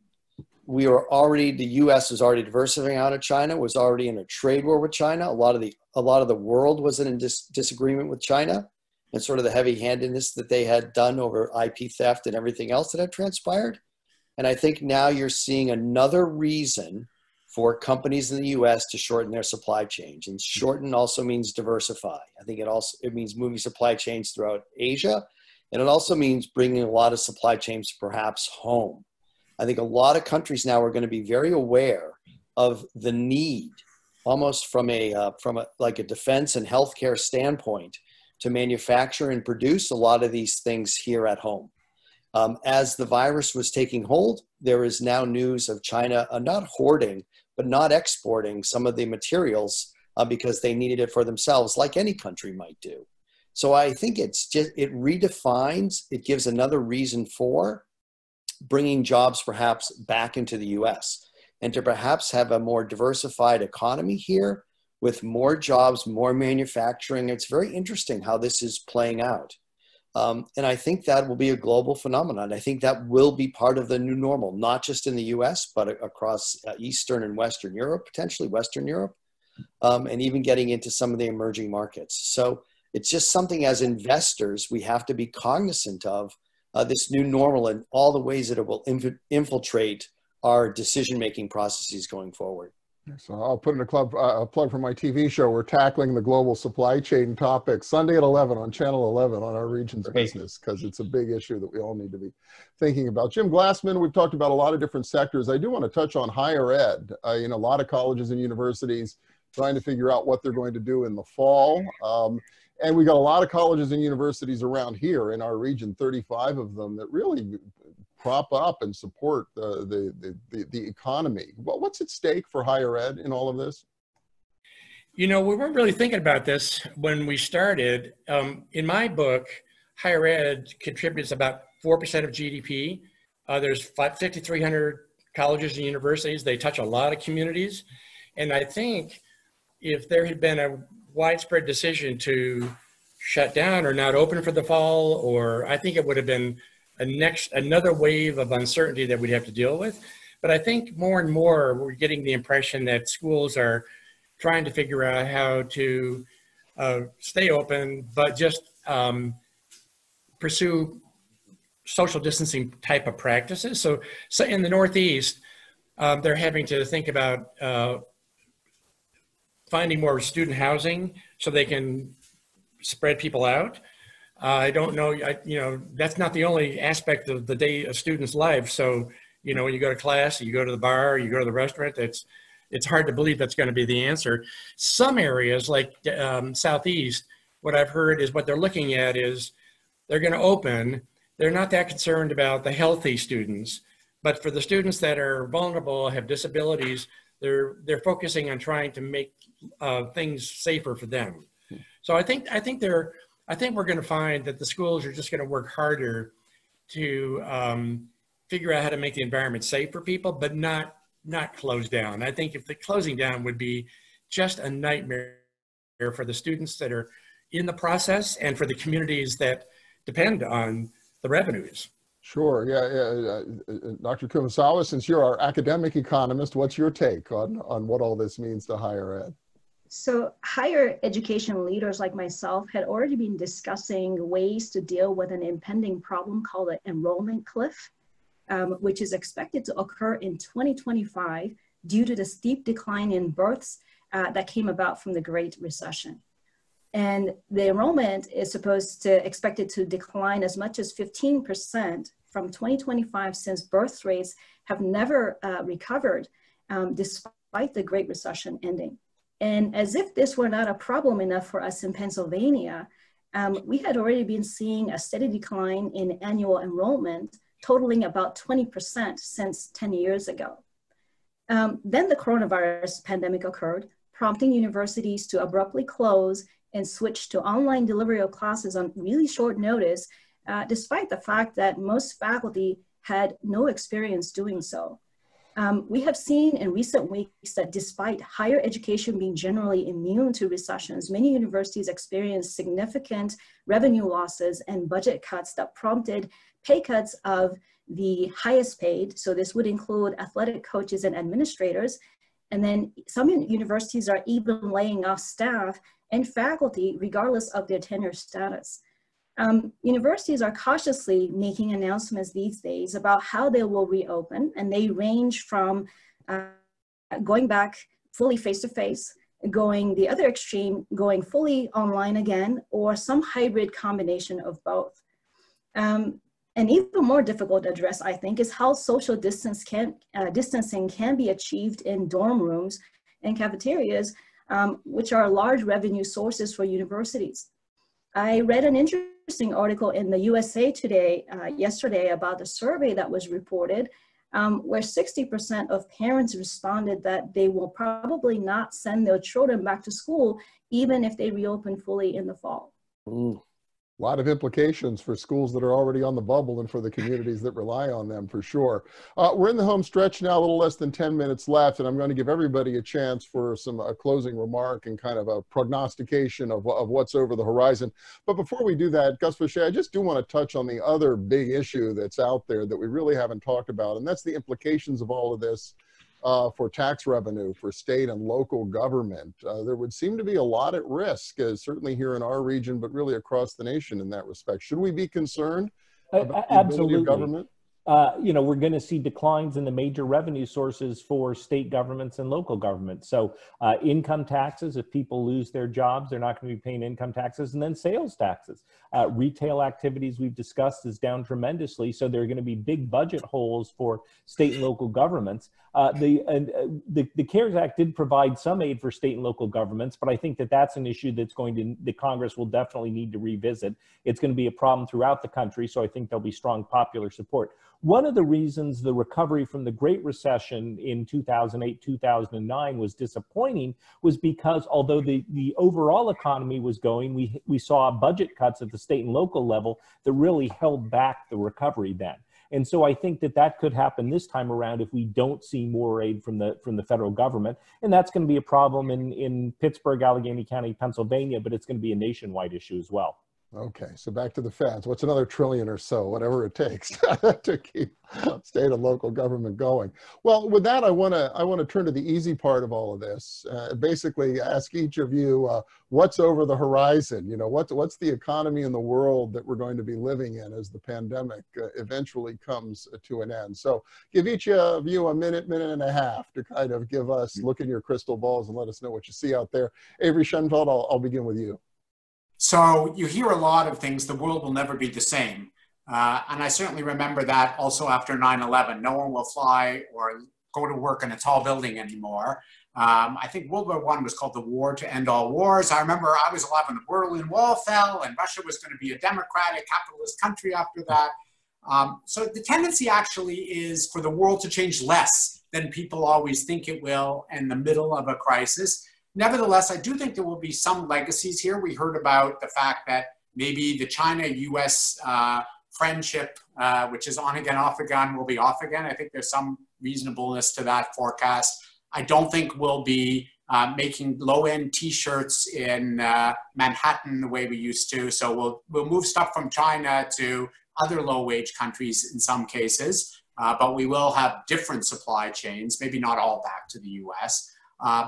The US was already diversifying out of China, was already in a trade war with China. A lot a lot of the world was in disagreement with China and sort of the heavy-handedness that they had done over IP theft and everything else that had transpired. And I think now you're seeing another reason for companies in the US to shorten their supply chains. And shorten also means diversify. I think it means moving supply chains throughout Asia. And it also means bringing a lot of supply chains perhaps home. I think a lot of countries now are going to be very aware of the need, almost from a defense and healthcare standpoint, to manufacture and produce a lot of these things here at home. As the virus was taking hold, there is now news of China not hoarding, but not exporting some of the materials because they needed it for themselves, like any country might do. So I think it redefines, it gives another reason for bringing jobs perhaps back into the US and to perhaps have a more diversified economy here with more jobs, more manufacturing. It's very interesting how this is playing out. And I think that will be a global phenomenon. I think that will be part of the new normal, not just in the US, but across Eastern and Western Europe, potentially Western Europe, and even getting into some of the emerging markets. So it's just something as investors, we have to be cognizant of this new normal and all the ways that it will infiltrate our decision-making processes going forward. So I'll put in a plug for my TV show. We're tackling the global supply chain topic Sunday at 11 on Channel 11 on our region's business, because it's a big issue that we all need to be thinking about. Jim Glassman, we've talked about a lot of different sectors. I do want to touch on higher ed. A lot of colleges and universities trying to figure out what they're going to do in the fall. And we got a lot of colleges and universities around here in our region, 35 of them, that really prop up and support the economy. What's at stake for higher ed in all of this? We weren't really thinking about this when we started. In my book, higher ed contributes about 4% of GDP. There's 5,300 colleges and universities. They touch a lot of communities. And I think if there had been a widespread decision to shut down or not open for the fall, or I think it would have been another wave of uncertainty that we'd have to deal with. But I think more and more we're getting the impression that schools are trying to figure out how to stay open, but just pursue social distancing type of practices. So in the Northeast, they're having to think about finding more student housing so they can spread people out. I don't know, that's not the only aspect of the day a student's life. So, when you go to class, you go to the bar, you go to the restaurant, it's hard to believe that's going to be the answer. Some areas like Southeast, what I've heard is what they're looking at is they're going to open. They're not that concerned about the healthy students, but for the students that are vulnerable, have disabilities, they're focusing on trying to make things safer for them. So I think we're going to find that the schools are just going to work harder to figure out how to make the environment safe for people, but not close down. I think if the closing down would be just a nightmare for the students that are in the process and for the communities that depend on the revenues. Sure, yeah. Dr. Kumazawa, since you're our academic economist, what's your take on what all this means to higher ed? So higher education leaders like myself had already been discussing ways to deal with an impending problem called the enrollment cliff, which is expected to occur in 2025 due to the steep decline in births that came about from the Great Recession. And the enrollment is expected to decline as much as 15% from 2025, since birth rates have never recovered despite the Great Recession ending. And as if this were not a problem enough for us in Pennsylvania, we had already been seeing a steady decline in annual enrollment, totaling about 20% since 10 years ago. Then the coronavirus pandemic occurred, prompting universities to abruptly close and switch to online delivery of classes on really short notice, despite the fact that most faculty had no experience doing so. We have seen in recent weeks that despite higher education being generally immune to recessions, many universities experienced significant revenue losses and budget cuts that prompted pay cuts of the highest paid. So this would include athletic coaches and administrators, And then some universities are even laying off staff and faculty regardless of their tenure status. Universities are cautiously making announcements these days about how they will reopen, and they range from going back fully face-to-face, going the other extreme, going fully online again, or some hybrid combination of both. And even more difficult to address, I think, is how social distancing can be achieved in dorm rooms and cafeterias, which are large revenue sources for universities. I read an interesting article in the USA Today yesterday about a survey that was reported where 60% of parents responded that they will probably not send their children back to school even if they reopen fully in the fall. A lot of implications for schools that are already on the bubble and for the communities that rely on them, for sure. We're in the home stretch now, a little less than 10 minutes left, and I'm going to give everybody a chance for some closing remark and kind of a prognostication of what's over the horizon. But before we do that, Gus Faucher, I just do want to touch on the other big issue that's out there that we really haven't talked about, and that's the implications of all of this for tax revenue, for state and local government. There would seem to be a lot at risk, certainly here in our region, but really across the nation in that respect. Should we be concerned about the ability of government? You know, we're going to see declines in the major revenue sources for state governments and local governments. So income taxes, if people lose their jobs, they're not going to be paying income taxes, and then sales taxes. Retail activities we've discussed is down tremendously. So there are going to be big budget holes for state and local governments. The CARES Act did provide some aid for state and local governments, but I think that that's an issue that's the Congress will definitely need to revisit. It's going to be a problem throughout the country, so I think there'll be strong popular support. One of the reasons the recovery from the Great Recession in 2008, 2009 was disappointing was because although the overall economy was going, we saw budget cuts at the state and local level that really held back the recovery then. And so I think that that could happen this time around if we don't see more aid from the federal government. And that's going to be a problem in Pittsburgh, Allegheny County, Pennsylvania, but it's going to be a nationwide issue as well. Okay, so back to the feds. What's another trillion or so, whatever it takes to keep state and local government going? Well, with that, I want to turn to the easy part of all of this. Basically, ask each of you what's over the horizon. You know, what's the economy in the world that we're going to be living in as the pandemic eventually comes to an end? So, give each of you a minute and a half to kind of give us look in your crystal balls and let us know what you see out there. Avery, Shenfeld, I'll begin with you. So you hear a lot of things, the world will never be the same. And I certainly remember that also after 9/11. No one will fly or go to work in a tall building anymore. I think World War I was called the war to end all wars. I remember I was alive when the Berlin Wall fell and Russia was going to be a democratic capitalist country after that. So the tendency actually is for the world to change less than people always think it will in the middle of a crisis. Nevertheless, I do think there will be some legacies here. We heard about the fact that maybe the China-US friendship, which is on again, off again, will be off again. I think there's some reasonableness to that forecast. I don't think we'll be making low-end T-shirts in Manhattan the way we used to. So we'll move stuff from China to other low-wage countries in some cases, but we will have different supply chains, maybe not all back to the US.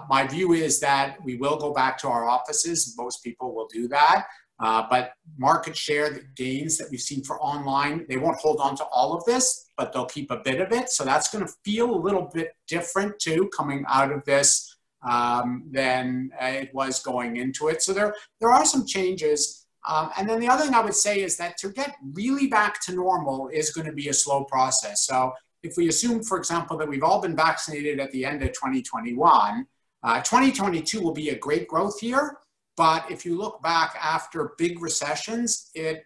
My view is that we will go back to our offices. Most people will do that. But market share gains that we've seen for online, they won't hold on to all of this, but they'll keep a bit of it. So that's going to feel a little bit different too, coming out of this than it was going into it. So there are some changes. And then the other thing I would say is that to get really back to normal is going to be a slow process. So if we assume, for example, that we've all been vaccinated at the end of 2021, 2022 will be a great growth year. But if you look back after big recessions, it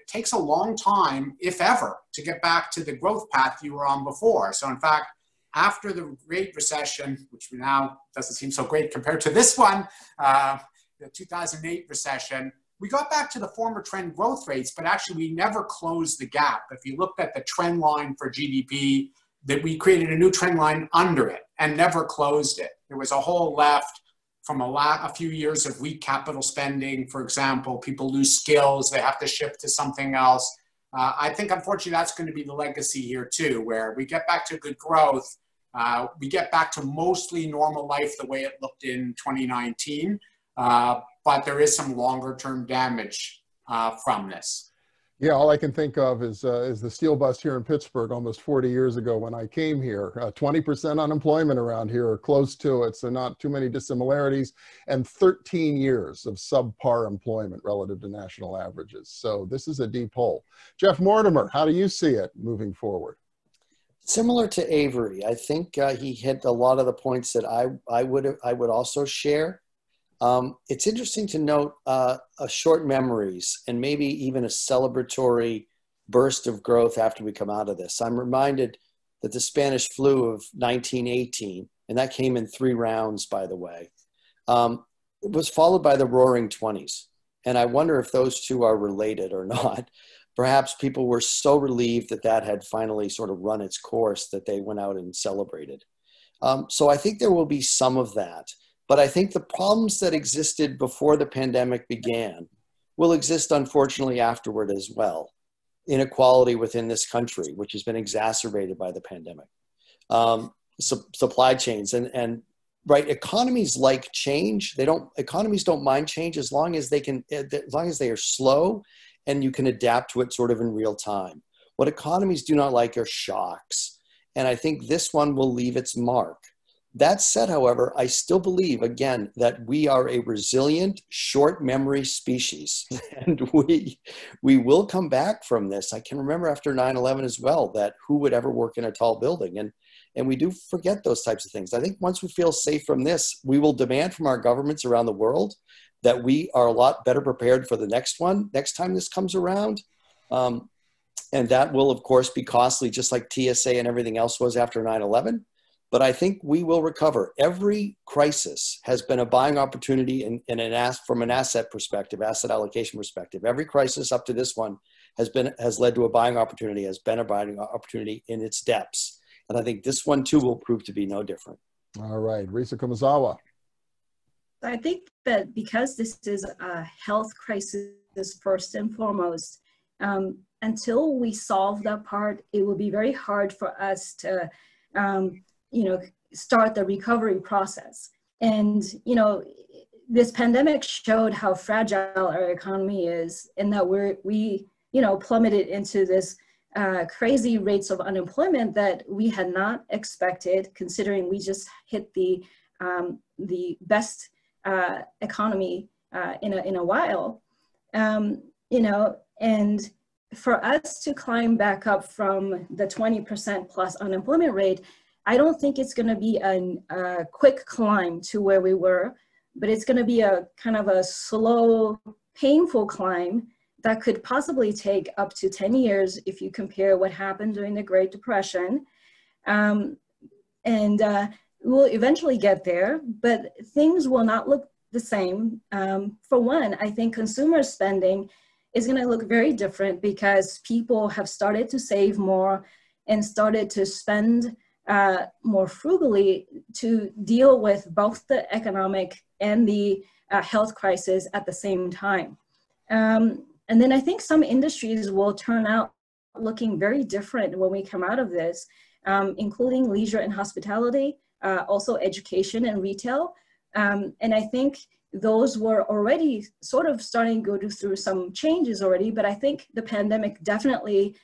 takes a long time, if ever, to get back to the growth path you were on before. So in fact, after the Great Recession, which now doesn't seem so great compared to this one, the 2008 recession, we got back to the former trend growth rates, but actually we never closed the gap. If you looked at the trend line for GDP, that we created a new trend line under it and never closed it. There was a hole left from a few years of weak capital spending. For example, people lose skills, they have to shift to something else. I think unfortunately that's going to be the legacy here too, where we get back to good growth We get back to mostly normal life the way it looked in 2019, but there is some longer term damage from this. Yeah, all I can think of is the steel bust here in Pittsburgh almost 40 years ago when I came here. 20% unemployment around here, or close to it, so not too many dissimilarities, and 13 years of subpar employment relative to national averages. So this is a deep hole. Jeff Mortimer, how do you see it moving forward? Similar to Avery, I think he hit a lot of the points that I would also share. It's interesting to note short memories and maybe even a celebratory burst of growth after we come out of this. I'm reminded that the Spanish flu of 1918, and that came in 3 rounds, by the way, it was followed by the Roaring '20s. And I wonder if those two are related or not. Perhaps people were so relieved that that had finally sort of run its course that they went out and celebrated. So I think there will be some of that. But I think the problems that existed before the pandemic began will exist, unfortunately, afterward as well. Inequality within this country, which has been exacerbated by the pandemic. Supply chains and right, economies like change. Economies don't mind change as long as they are slow and you can adapt to it sort of in real time. What economies do not like are shocks. And I think this one will leave its mark. That said, however, I still believe, again, that we are a resilient, short memory species, and we will come back from this. I can remember after 9/11 as well, that who would ever work in a tall building? And we do forget those types of things. I think once we feel safe from this, we will demand from our governments around the world that we are a lot better prepared for the next time this comes around. And that will, of course, be costly, just like TSA and everything else was after 9/11. But I think we will recover. Every crisis has been a buying opportunity from an asset perspective, asset allocation perspective. Every crisis up to this one has led to a buying opportunity, has been a buying opportunity in its depths. And I think this one too will prove to be no different. All right, Risa Kumazawa. I think that because this is a health crisis first and foremost, until we solve that part, it will be very hard for us to start the recovery process. And, this pandemic showed how fragile our economy is, and that we plummeted into this crazy rates of unemployment that we had not expected, considering we just hit the best economy in a while, and for us to climb back up from the 20% plus unemployment rate, I don't think it's going to be a quick climb to where we were, but it's going to be a kind of a slow, painful climb that could possibly take up to 10 years if you compare what happened during the Great Depression. We'll eventually get there, but things will not look the same. For one, I think consumer spending is going to look very different because people have started to save more and started to spend more frugally to deal with both the economic and the health crisis at the same time. And then I think some industries will turn out looking very different when we come out of this, including leisure and hospitality, also education and retail. And I think those were already sort of starting to go through some changes already, but I think the pandemic definitely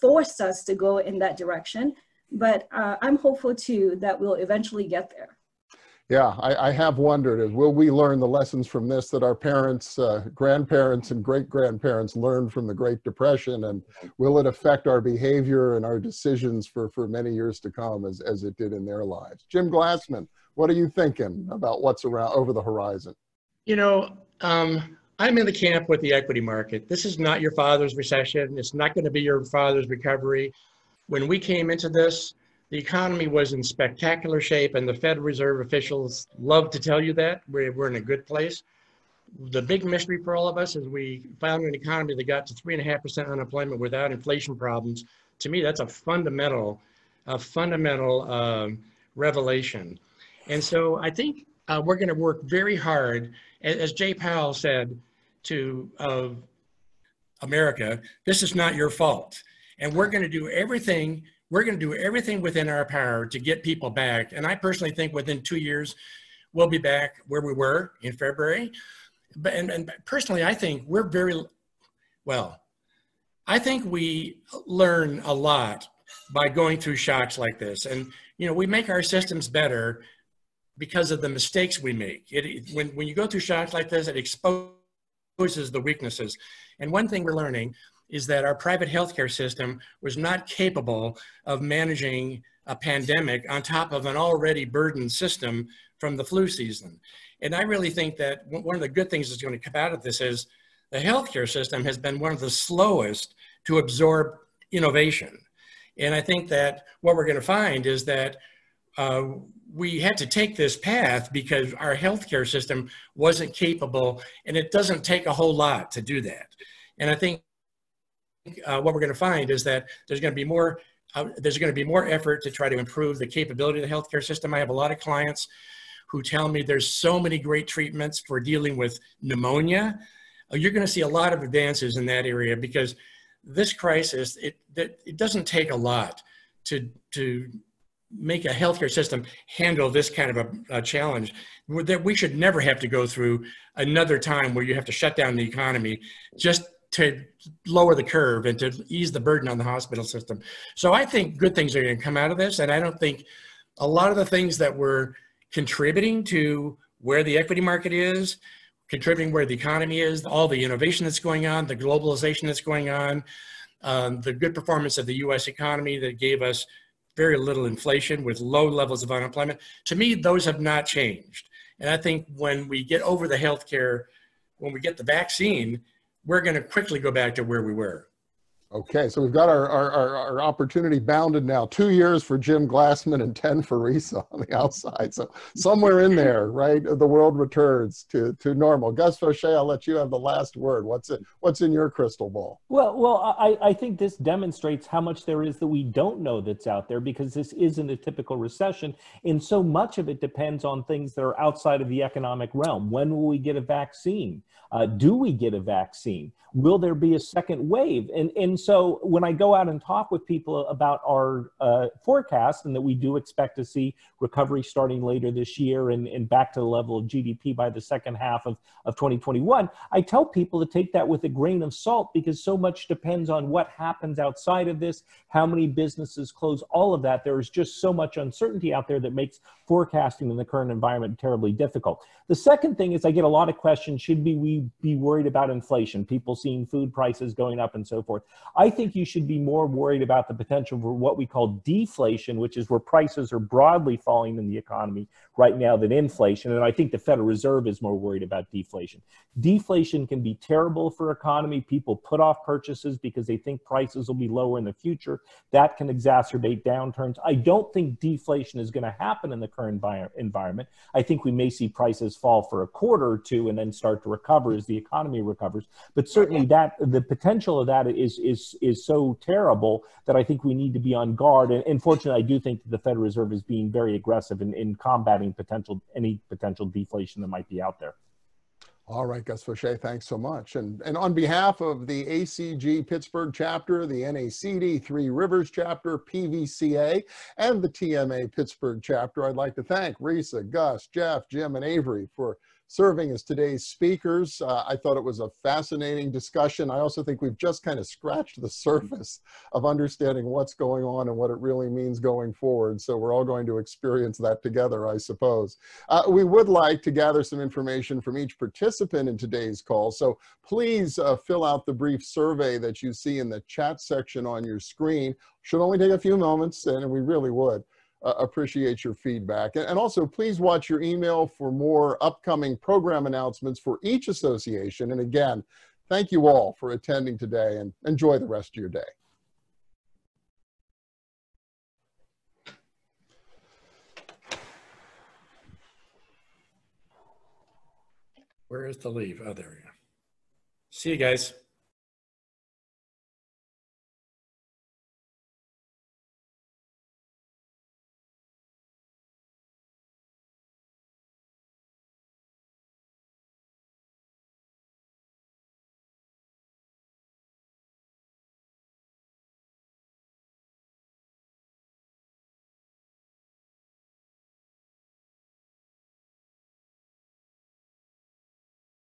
forced us to go in that direction. But I'm hopeful too that we'll eventually get there. Yeah, I have wondered, will we learn the lessons from this that our parents, grandparents, and great-grandparents learned from the Great Depression, and will it affect our behavior and our decisions for many years to come as it did in their lives? Jim Glassman, what are you thinking about what's around over the horizon? I'm in the camp with the equity market. This is not your father's recession. It's not going to be your father's recovery. When we came into this, the economy was in spectacular shape, and the Federal Reserve officials love to tell you that. We're in a good place. The big mystery for all of us is we found an economy that got to 3.5% unemployment without inflation problems. To me, that's a fundamental revelation. And so I think we're going to work very hard, as Jay Powell said to America, this is not your fault. And we're going to do everything we're going to do everything within our power to get people back. And I personally think within 2 years, we'll be back where we were in February. But, and personally, I think we're very, well, I think we learn a lot by going through shocks like this. And, you know, we make our systems better because of the mistakes we make. When you go through shocks like this, it exposes the weaknesses. And one thing we're learning is that our private healthcare system was not capable of managing a pandemic on top of an already burdened system from the flu season. And I really think that one of the good things that's going to come out of this is the healthcare system has been one of the slowest to absorb innovation. And I think that what we're going to find is that we had to take this path because our healthcare system wasn't capable, and it doesn't take a whole lot to do that. And I think what we're going to find is that there's going to be more effort to try to improve the capability of the healthcare system. I have a lot of clients who tell me there's so many great treatments for dealing with pneumonia. You're going to see a lot of advances in that area because this crisis, it doesn't take a lot to make a healthcare system handle this kind of a challenge. That we should never have to go through another time where you have to shut down the economy just to lower the curve and to ease the burden on the hospital system. So I think good things are going to come out of this. And I don't think a lot of the things that were contributing to where the equity market is, contributing where the economy is, all the innovation that's going on, the globalization that's going on, the good performance of the US economy that gave us very little inflation with low levels of unemployment. To me, those have not changed. And I think when we get over the healthcare, when we get the vaccine, we're going to quickly go back to where we were. Okay, so we've got our opportunity bounded now. 2 years for Jim Glassman and 10 for Risa on the outside. So somewhere in there, right, the world returns to normal. Gus Faucher, I'll let you have the last word. What's in your crystal ball? Well, I think this demonstrates how much there is that we don't know that's out there, because this isn't a typical recession. And so much of it depends on things that are outside of the economic realm. When will we get a vaccine? Do we get a vaccine? Will there be a second wave? And so when I go out and talk with people about our forecast, and that we do expect to see recovery starting later this year and back to the level of GDP by the second half of 2021, I tell people to take that with a grain of salt, because so much depends on what happens outside of this, how many businesses close, all of that. There is just so much uncertainty out there that makes forecasting in the current environment terribly difficult. The second thing is I get a lot of questions, should we be worried about inflation? People seeing food prices going up and so forth. I think you should be more worried about the potential for what we call deflation, which is where prices are broadly falling in the economy right now, than inflation. And I think the Federal Reserve is more worried about deflation. Deflation can be terrible for economy. People put off purchases because they think prices will be lower in the future. That can exacerbate downturns. I don't think deflation is going to happen in the current environment. I think we may see prices fall for a quarter or two and then start to recover as the economy recovers. But certainly that the potential of that is so terrible that I think we need to be on guard. And fortunately, I do think that the Federal Reserve is being very aggressive in combating any potential deflation that might be out there. All right, Gus Faucher, thanks so much. And on behalf of the ACG Pittsburgh chapter, the NACD Three Rivers chapter, PVCA, and the TMA Pittsburgh chapter, I'd like to thank Risa, Gus, Jeff, Jim, and Avery for serving as today's speakers. I thought it was a fascinating discussion. I also think we've just kind of scratched the surface of understanding what's going on and what it really means going forward. So we're all going to experience that together, I suppose. We would like to gather some information from each participant in today's call. So please fill out the brief survey that you see in the chat section on your screen. Should only take a few moments, and we really would appreciate your feedback. And also, please watch your email for more upcoming program announcements for each association. And again, thank you all for attending today, and enjoy the rest of your day. Where is the leave? Oh, there we go. See you guys.